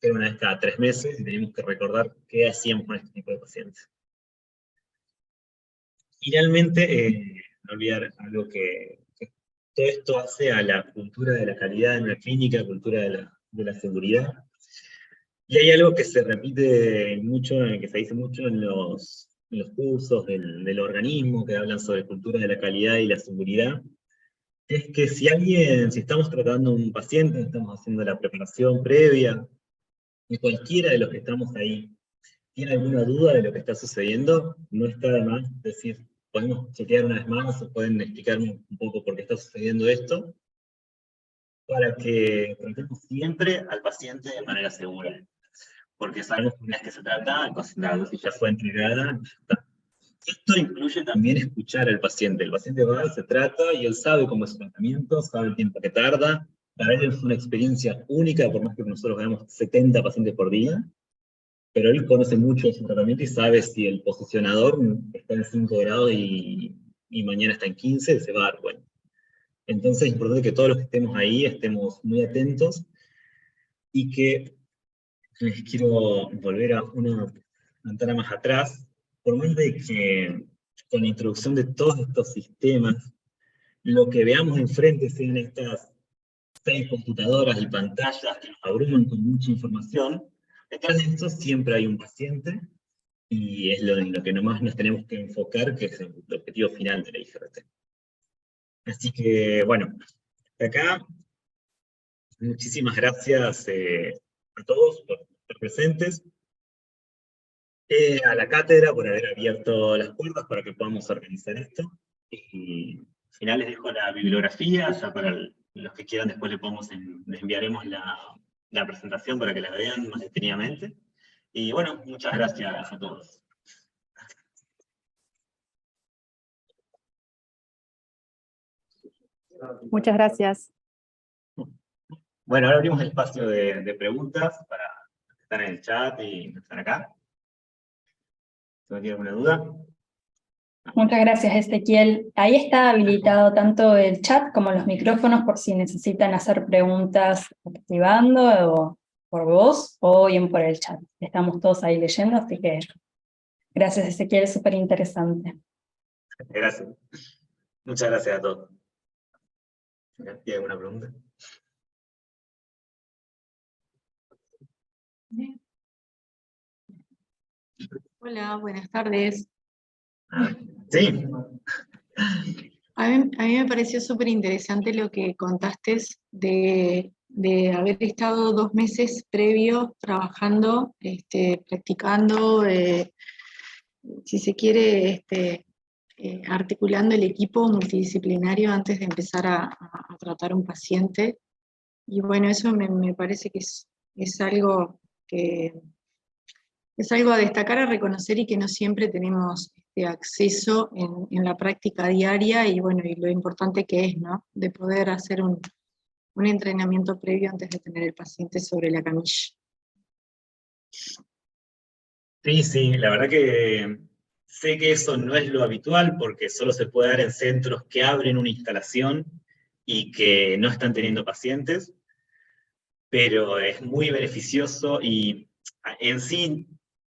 que eran una vez cada 3 meses, y teníamos que recordar qué hacíamos con este tipo de pacientes. Finalmente, no olvidar algo que todo esto hace a la cultura de la calidad en la clínica, la cultura de la seguridad. Y hay algo que se repite mucho, que se dice mucho en los cursos del organismo, que hablan sobre cultura de la calidad y la seguridad, es que si estamos tratando a un paciente, estamos haciendo la preparación previa, y cualquiera de los que estamos ahí tiene alguna duda de lo que está sucediendo, no está de más decir, podemos chequear una vez más o pueden explicarme un poco por qué está sucediendo esto, para que tratemos siempre al paciente de manera segura. Porque sabemos que una vez que se trata, la dosis ya fue entregada, ya está. Esto incluye también escuchar al paciente. El paciente va, se trata y él sabe cómo es su tratamiento, sabe el tiempo que tarda. Para él es una experiencia única, por más que nosotros veamos 70 pacientes por día, pero él conoce mucho de su tratamiento y sabe si el posicionador está en 5 grados y mañana está en 15, se va a dar cuenta. Entonces es importante que todos los que estemos ahí estemos muy atentos, y que les quiero volver a una ventana más atrás, por más de que con la introducción de todos estos sistemas, lo que veamos enfrente sean estas 6 computadoras y pantallas que nos abruman con mucha información, detrás de esto siempre hay un paciente, y es lo en lo que nomás nos tenemos que enfocar, que es el objetivo final de la IGRT. Así que, bueno, acá, muchísimas gracias a todos por estar presentes, a la cátedra por haber abierto las puertas para que podamos organizar esto. Y al final les dejo la bibliografía, ya para los que quieran después les enviaremos la presentación para que la vean más detenidamente. Y bueno, muchas gracias a todos. Muchas gracias. Bueno, ahora abrimos el espacio de preguntas para los que están en el chat y los que están acá. ¿No tiene alguna duda? Muchas gracias, Ezequiel. Ahí está habilitado tanto el chat como los micrófonos por si necesitan hacer preguntas activando o por voz o bien por el chat. Estamos todos ahí leyendo, así que gracias, Ezequiel, es súper interesante. Gracias. Muchas gracias a todos. ¿Tiene alguna pregunta? Hola, buenas tardes. Sí. A mí me pareció súper interesante lo que contaste de haber estado 2 meses previos trabajando, practicando, si se quiere, articulando el equipo multidisciplinario antes de empezar a tratar un paciente. Y bueno, eso me parece que es algo que es algo a destacar, a reconocer, y que no siempre tenemos acceso en la práctica diaria, y bueno, y lo importante que es, ¿no? De poder hacer un entrenamiento previo antes de tener el paciente sobre la camilla. Sí, la verdad que sé que eso no es lo habitual, porque solo se puede dar en centros que abren una instalación y que no están teniendo pacientes, pero es muy beneficioso, y en sí,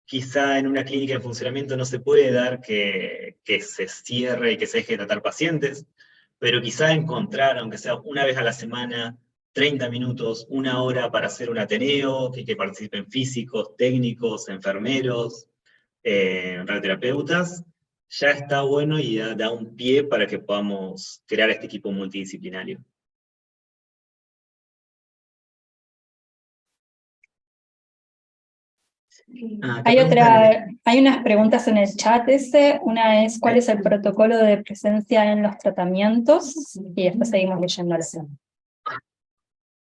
quizá en una clínica en funcionamiento no se puede dar que se cierre y que se deje de tratar pacientes, pero quizá encontrar, aunque sea una vez a la semana, 30 minutos, 1 hora para hacer un ateneo, que participen físicos, técnicos, enfermeros, radioterapeutas, ya está bueno y da un pie para que podamos crear este equipo multidisciplinario. Hay unas preguntas en el chat una es ¿cuál es el protocolo de presencia en los tratamientos? Y después seguimos leyendo la segunda.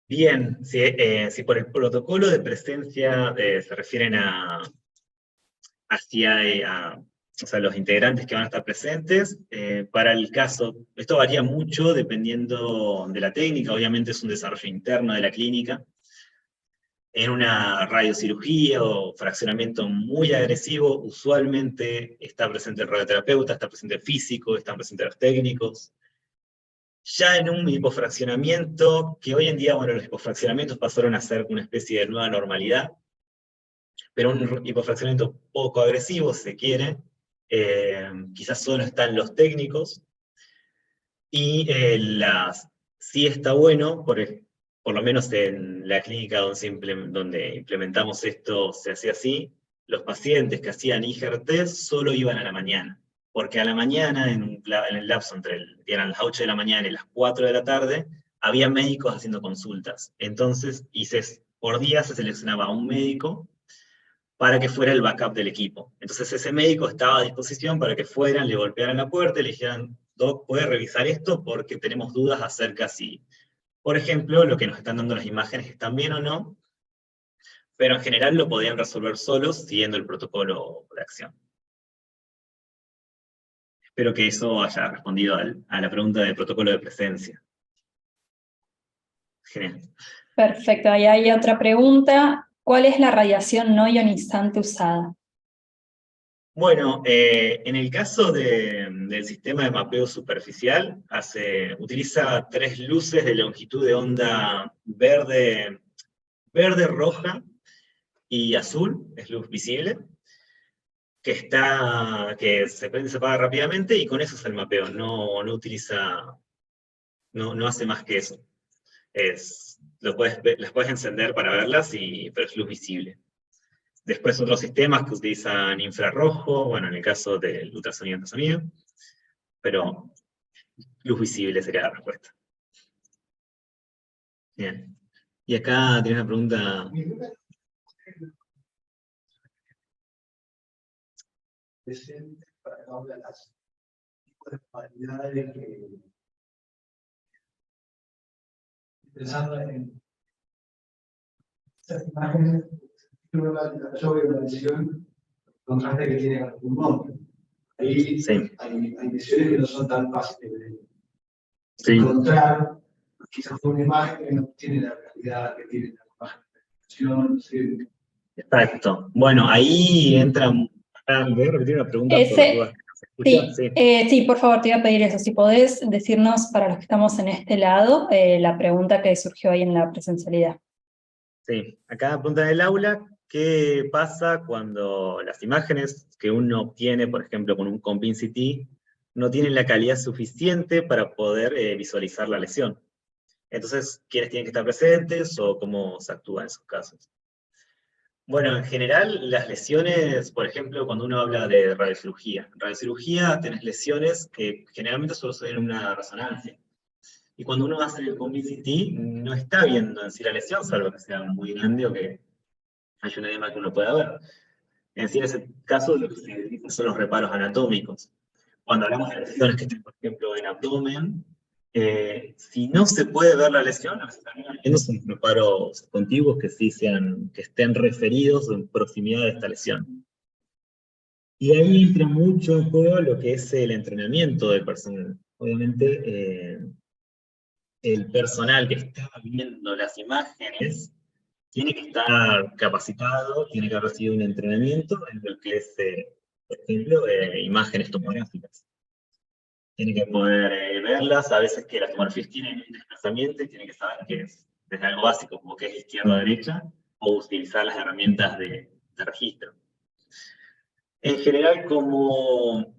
Bien, si por el protocolo de presencia se refieren o sea, los integrantes que van a estar presentes. Para el caso, esto varía mucho dependiendo de la técnica, obviamente es un desarrollo interno de la clínica. En una radiocirugía o fraccionamiento muy agresivo, usualmente está presente el radioterapeuta, está presente el físico, están presentes los técnicos. Ya en un hipofraccionamiento, que hoy en día, bueno, los hipofraccionamientos pasaron a ser una especie de nueva normalidad, pero un hipofraccionamiento poco agresivo, si se quiere, quizás solo están los técnicos, y sí está bueno, por lo menos en la clínica donde implementamos esto se hacía así, los pacientes que hacían IGRT solo iban a la mañana, porque a la mañana, en el lapso eran las 8 de la mañana y las 4 de la tarde, había médicos haciendo consultas. Entonces, por día se seleccionaba a un médico para que fuera el backup del equipo. Entonces ese médico estaba a disposición para que fueran, le golpearan la puerta y le dijeran, Doc, ¿puede revisar esto? Porque tenemos dudas acerca si, por ejemplo, lo que nos están dando las imágenes están bien o no, pero en general lo podían resolver solos siguiendo el protocolo de acción. Espero que eso haya respondido a la pregunta del protocolo de presencia. Genial. Perfecto, ahí hay otra pregunta. ¿Cuál es la radiación no ionizante usada? Bueno, en el caso del sistema de mapeo superficial, utiliza 3 luces de longitud de onda verde, roja y azul, es luz visible, que se prende y se apaga rápidamente, y con eso es el mapeo, no hace más que eso. Las puedes encender para verlas, pero es luz visible. Después otros sistemas que utilizan infrarrojo, bueno, en el caso del ultrasonido y ultrasonido, pero luz visible sería la respuesta. Bien. Y acá tienes una pregunta. Para cada una de las cualidades que pensando en estas imágenes, yo veo la lesión, el contraste que tiene con el pulmón. Ahí Sí. hay lesiones que no son tan fáciles de Sí. encontrar, quizás con una imagen que no tiene la calidad que tiene la imagen de lesión. Sí. Exacto. Bueno, ahí entra. ¿Me voy a repetir una pregunta por las dudas que no se escucha? Sí, sí, por favor, te iba a pedir eso. Si podés decirnos, para los que estamos en este lado, la pregunta que surgió ahí en la presencialidad. Sí, acá pregunta del aula, ¿qué pasa cuando las imágenes que uno obtiene, por ejemplo, con un Compin CT, no tienen la calidad suficiente para poder visualizar la lesión? Entonces, ¿quiénes tienen que estar presentes o cómo se actúa en esos casos? Bueno, en general, las lesiones, por ejemplo, cuando uno habla de radiocirugía, en radiocirugía tenés lesiones que generalmente solo se ven en una resonancia. Y cuando uno hace el Compin CT, no está viendo en sí la lesión, salvo que sea muy grande o que hay un edema que uno pueda ver. En sí, en ese caso, lo que se utiliza son los reparos anatómicos. Cuando hablamos de lesiones que estén, por ejemplo, en abdomen, si no se puede ver la lesión, lo que se están viendo son reparos contiguos que que estén referidos en proximidad de esta lesión. Y ahí entra mucho en juego lo que es el entrenamiento del personal. Obviamente, el personal que está viendo las imágenes tiene que estar capacitado, tiene que haber recibido un entrenamiento en lo que es, por ejemplo, imágenes tomográficas. Tiene que poder verlas, a veces que las tomografías tienen un desplazamiento y tiene que saber que es desde algo básico, como que es izquierda a derecha, o utilizar las herramientas de registro. En general, como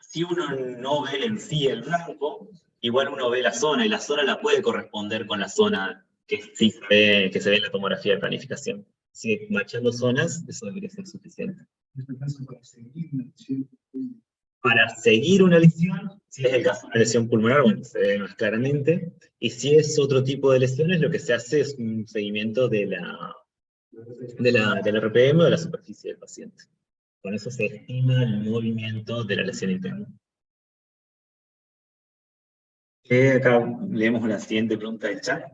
si uno no ve en sí el blanco, igual uno ve la zona, y la zona la puede corresponder con la zona que sí que se ve en la tomografía de planificación. Así que machando zonas, eso debería ser suficiente. Para seguir una lesión, si es el caso de una lesión pulmonar, bueno, se ve más claramente, y si es otro tipo de lesiones, lo que se hace es un seguimiento del RPM o de la superficie del paciente. Con eso se estima el movimiento de la lesión interna. Acá leemos la siguiente pregunta del chat.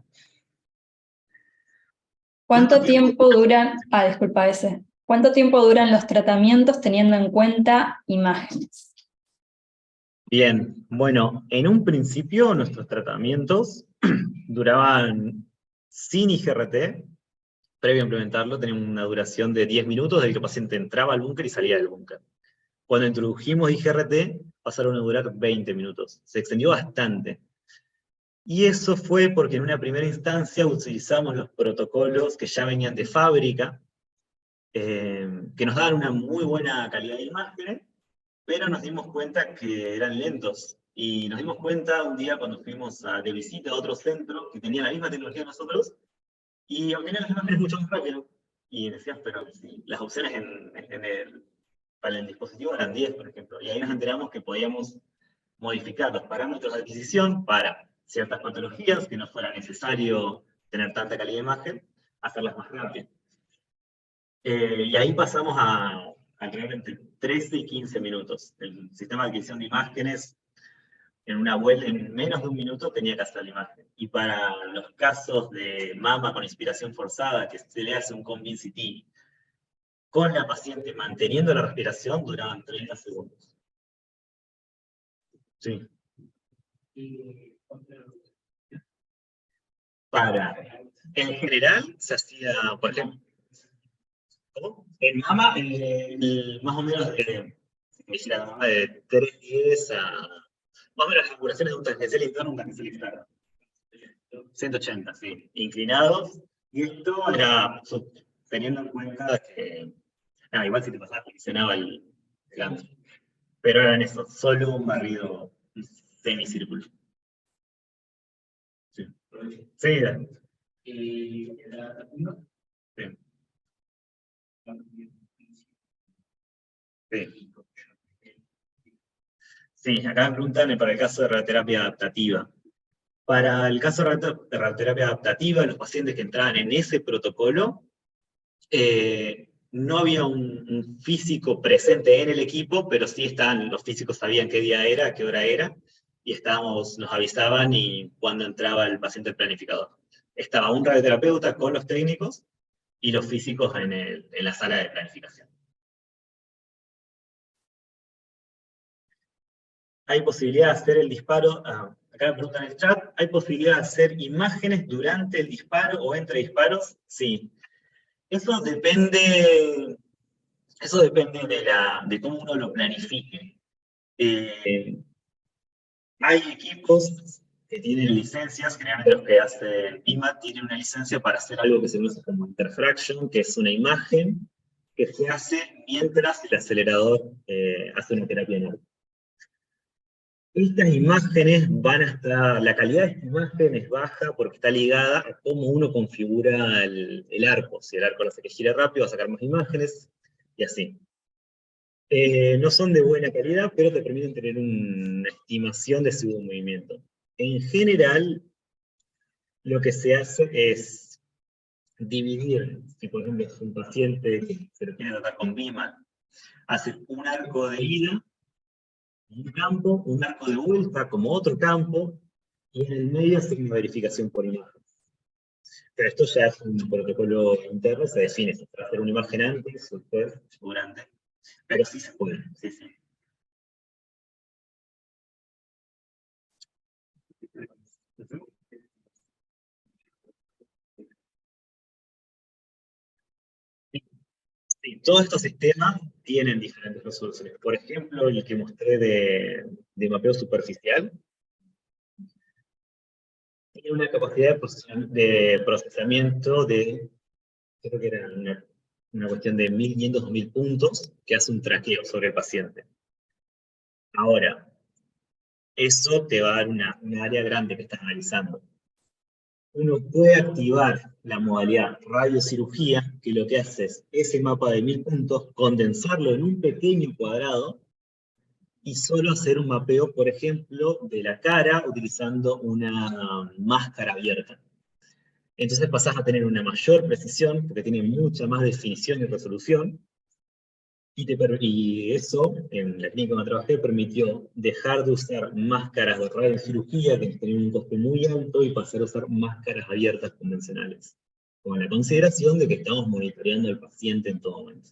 ¿Cuánto tiempo duran? Disculpa ese. ¿Cuánto tiempo duran los tratamientos teniendo en cuenta imágenes? Bien, bueno, en un principio nuestros tratamientos duraban sin IGRT, previo a implementarlo, tenían una duración de 10 minutos desde que el paciente entraba al búnker y salía del búnker. Cuando introdujimos IGRT, pasaron a durar 20 minutos. Se extendió bastante. Y eso fue porque en una primera instancia utilizamos los protocolos que ya venían de fábrica, que nos daban una muy buena calidad de imágenes, pero nos dimos cuenta que eran lentos. Y nos dimos cuenta un día cuando fuimos de visita a otro centro que tenía la misma tecnología que nosotros, y obtenían las imágenes mucho más rápido. Y decías, pero si las opciones para el dispositivo eran 10, por ejemplo. Y ahí nos enteramos que podíamos modificar los parámetros de adquisición para ciertas patologías, que no fuera necesario tener tanta calidad de imagen, hacerlas más rápidas. Y ahí pasamos a tener entre 13 y 15 minutos. El sistema de adquisición de imágenes, en una vuelta, en menos de un minuto tenía que hacer la imagen. Y para los casos de mama con inspiración forzada, que se le hace un Convince CT, con la paciente manteniendo la respiración, duraban 30 segundos. Sí. En general, se hacía, por ejemplo, ¿cómo? En mama, más o menos, la mama de 310 a, más o menos las curaciones de un tangencial interno, un tangencial externo. 180, sí, inclinados, y esto era teniendo en cuenta que, igual si te pasabas, funcionaba el gancho, pero eran eso, solo un barrido semicírculo. Sí, sí, dale. Sí. Sí. Sí, acá me preguntan para el caso de radioterapia adaptativa. Para el caso de radioterapia adaptativa, los pacientes que entraban en ese protocolo, no había un físico presente en el equipo, pero sí estaban, los físicos sabían qué día era, qué hora era, y nos avisaban y cuando entraba el paciente al planificador. Estaba un radioterapeuta con los técnicos y los físicos en la sala de planificación. Hay posibilidad de hacer el disparo, acá me preguntan en el chat, ¿hay posibilidad de hacer imágenes durante el disparo o entre disparos? Sí. Eso depende de cómo uno lo planifique. Hay equipos que tienen licencias, generalmente los que hacen IMAT tienen una licencia para hacer algo que se conoce como interfraction, que es una imagen que se hace mientras el acelerador hace una terapia en arco. Estas imágenes la calidad de esta imagen es baja porque está ligada a cómo uno configura el arco. Si el arco lo hace que gire rápido, va a sacar más imágenes, y así. No son de buena calidad, pero te permiten tener una estimación de su movimiento. En general, lo que se hace es dividir, si por ejemplo es un paciente que se lo quiere tratar con BIMAT, hace un arco de ida, un campo, un arco de vuelta como otro campo, y en el medio hace una verificación por imagen. Pero esto ya es un protocolo interno, se define si se va a hacer una imagen antes, después, durante. Pero sí se puede, sí, sí. Sí, todos estos sistemas tienen diferentes resoluciones. Por ejemplo, el que mostré de mapeo superficial, tiene una capacidad de procesamiento de, creo que era una cuestión de 1500 o 1000 puntos, que hace un traqueo sobre el paciente. Ahora, eso te va a dar una área grande que estás analizando. Uno puede activar la modalidad radiocirugía, que lo que hace es ese mapa de 1000 puntos, condensarlo en un pequeño cuadrado y solo hacer un mapeo, por ejemplo, de la cara utilizando una máscara abierta. Entonces pasás a tener una mayor precisión, porque tiene mucha más definición y resolución, y eso, en la clínica donde trabajé, permitió dejar de usar máscaras de radiocirugía, que tenían un coste muy alto, y pasar a usar máscaras abiertas convencionales. con la consideración de que estamos monitoreando al paciente en todo momento.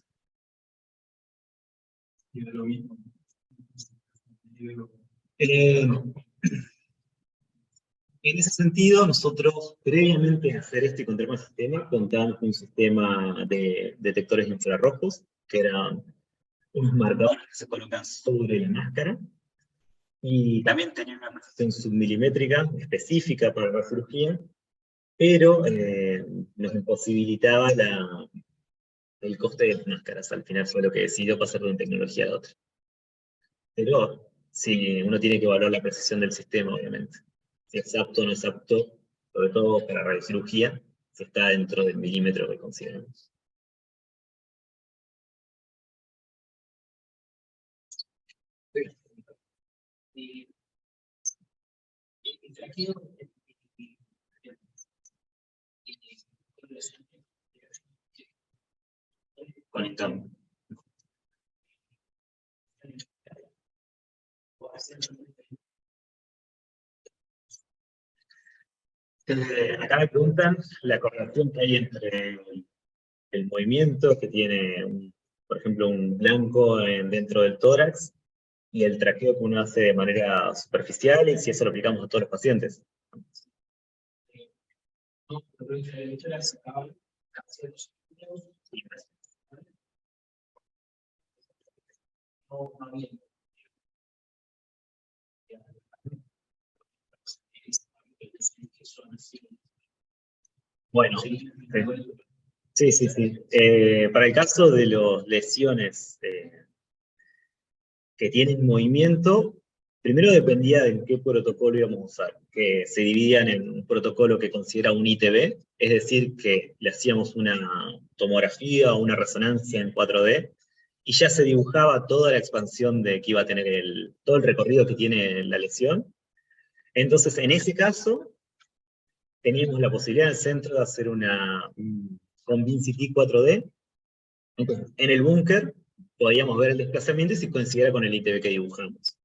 Y es lo mismo. En ese sentido, nosotros, previamente a hacer este control del sistema, contábamos con un sistema de detectores infrarrojos, que eran unos marcadores que se colocan sobre la máscara, y también tenía una precisión submilimétrica específica para la cirugía, pero nos imposibilitaba el coste de las máscaras. Al final fue lo que decidió pasar de una tecnología a la otra. Pero sí, uno tiene que evaluar la precisión del sistema, obviamente. Si es apto o no es apto, sobre todo para radiocirugía, si está dentro del milímetro que consideramos. Conectamos. Acá me preguntan la correlación que hay entre el movimiento que tiene, por ejemplo, un blanco dentro del tórax y el traqueo que uno hace de manera superficial, y si eso lo aplicamos a todos los pacientes. Bueno, sí. Para el caso de las lesiones que tienen movimiento, primero dependía de qué protocolo íbamos a usar, que se dividían en un protocolo que considera un ITB, es decir, que le hacíamos una tomografía o una resonancia en 4D, y ya se dibujaba toda la expansión de que iba a tener todo el recorrido que tiene la lesión. Entonces, en ese caso, teníamos la posibilidad en el centro de hacer un ConvinCT 4D. Entonces, en el búnker podíamos ver el desplazamiento y si coincidía con el ITB que dibujamos.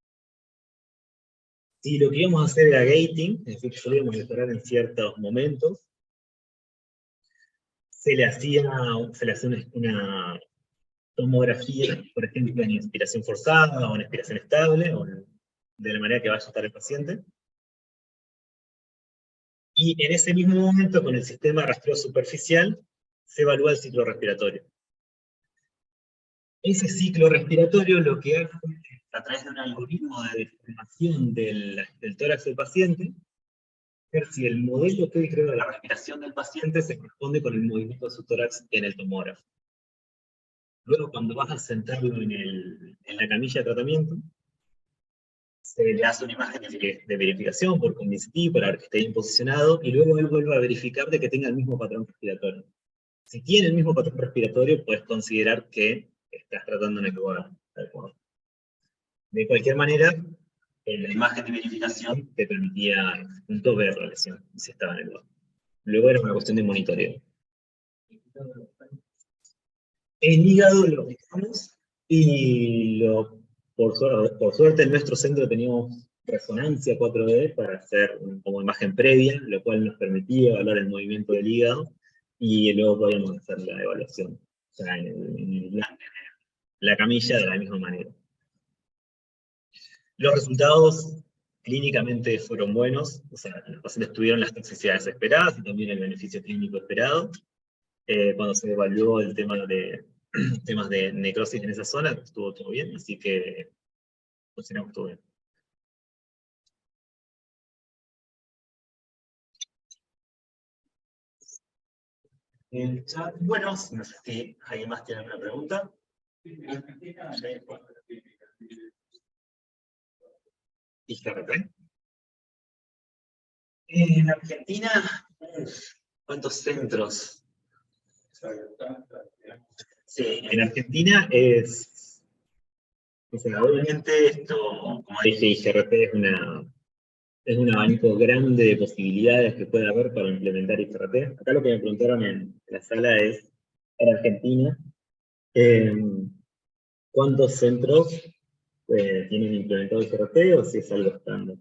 Si lo que íbamos a hacer era gating, es decir, que podíamos mejorar en ciertos momentos, se le hacía una tomografía, por ejemplo, en inspiración forzada o en expiración estable, o de la manera que vaya a estar el paciente. Y en ese mismo momento, con el sistema de rastreo superficial, se evalúa el ciclo respiratorio. Ese ciclo respiratorio lo que hace, a través de un algoritmo de deformación del tórax del paciente, ver si el modelo que hoy creo de la respiración del paciente se corresponde con el movimiento de su tórax en el tomógrafo. Luego, cuando vas a sentarlo en la camilla de tratamiento, se le hace una imagen de verificación por ConvinCT para ver que esté bien posicionado, y luego él vuelve a verificar de que tenga el mismo patrón respiratorio. Si tiene el mismo patrón respiratorio, puedes considerar que estás tratando en el lugar adecuado. De cualquier manera, en la imagen de verificación te permitía ver la lesión, si estaba en el lugar. Luego era una cuestión de monitoreo. El hígado lo aplicamos y por suerte en nuestro centro teníamos resonancia 4D para hacer como imagen previa, lo cual nos permitía evaluar el movimiento del hígado, y luego podíamos hacer la evaluación, o sea, en la camilla de la misma manera. Los resultados clínicamente fueron buenos, o sea, los pacientes tuvieron las toxicidades esperadas y también el beneficio clínico esperado. Cuando se evaluó el tema de temas de necrosis en esa zona, estuvo todo bien, así que funcionamos todo bien. El chat, bueno, no sé si alguien más tiene alguna pregunta. IGRP. En Argentina, ¿cuántos centros? Sí, en Argentina es, o sea, obviamente esto, como dije, IGRP es un abanico grande de posibilidades que puede haber para implementar IGRP. Acá lo que me preguntaron en la sala es, en Argentina, ¿cuántos centros tienen implementado IGRP o si es algo estándar?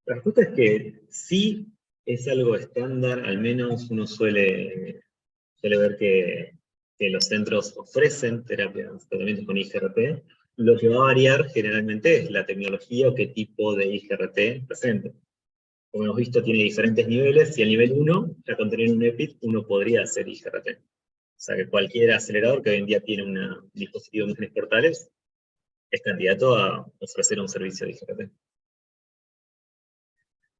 La respuesta es que sí, es algo estándar, al menos uno suele ver que los centros ofrecen tratamientos con IGRT. Lo que va a variar generalmente es la tecnología o qué tipo de IGRT presente. Como hemos visto, tiene diferentes niveles, y el nivel 1, ya con tener un EPIT, uno podría hacer IGRT. O sea que cualquier acelerador que hoy en día tiene un dispositivo de imágenes portales es candidato a ofrecer un servicio de IGRT.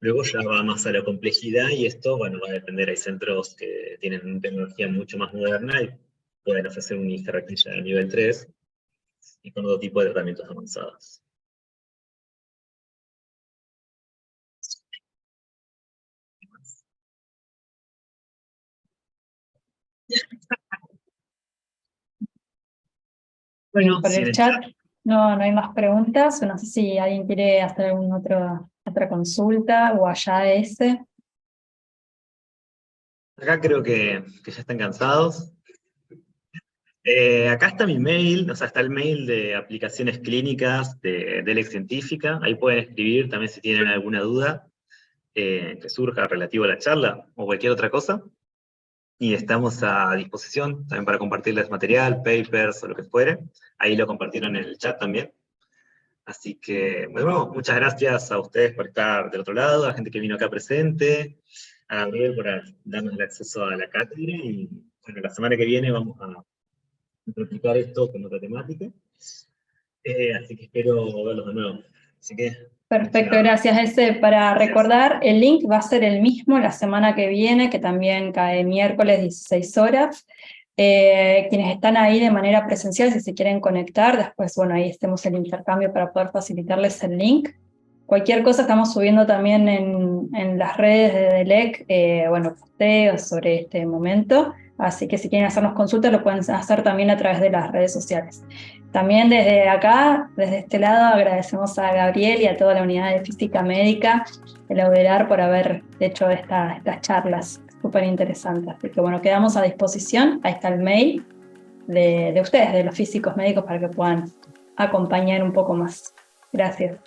Luego ya va más a la complejidad, y esto, bueno, va a depender. Hay centros que tienen tecnología mucho más moderna y pueden ofrecer un IGRT ya de nivel 3 y con otro tipo de tratamientos avanzados. Bueno, Por si en el el chat chat, no hay más preguntas. No sé si alguien quiere hacer alguna otra consulta o allá ese. acá creo que ya están cansados. Acá está mi mail, o sea, está el mail de aplicaciones clínicas de Lex Científica. Ahí pueden escribir también si tienen alguna duda que surja relativo a la charla o cualquier otra cosa. Y estamos a disposición también para compartirles material, papers o lo que fuere. Ahí lo compartieron en el chat también. Así que, bueno, muchas gracias a ustedes por estar del otro lado, a la gente que vino acá presente, a Gabriel por darnos el acceso a la cátedra. Y bueno, la semana que viene vamos a replicar esto con otra temática. Así que espero verlos de nuevo. Así que, Perfecto, gracias. Para recordar, el link va a ser el mismo la semana que viene, que también cae miércoles 16 horas. Quienes están ahí de manera presencial, si se quieren conectar, después, bueno, ahí estemos el intercambio para poder facilitarles el link. Cualquier cosa estamos subiendo también en las redes de DELEC, bueno, posteos sobre este momento, así que si quieren hacernos consultas lo pueden hacer también a través de las redes sociales. También desde acá, desde este lado, agradecemos a Gabriel y a toda la unidad de física médica de la UDELAR por haber hecho estas charlas súper interesantes. Así que bueno, quedamos a disposición. Ahí está el mail de ustedes, de los físicos médicos, para que puedan acompañar un poco más. Gracias.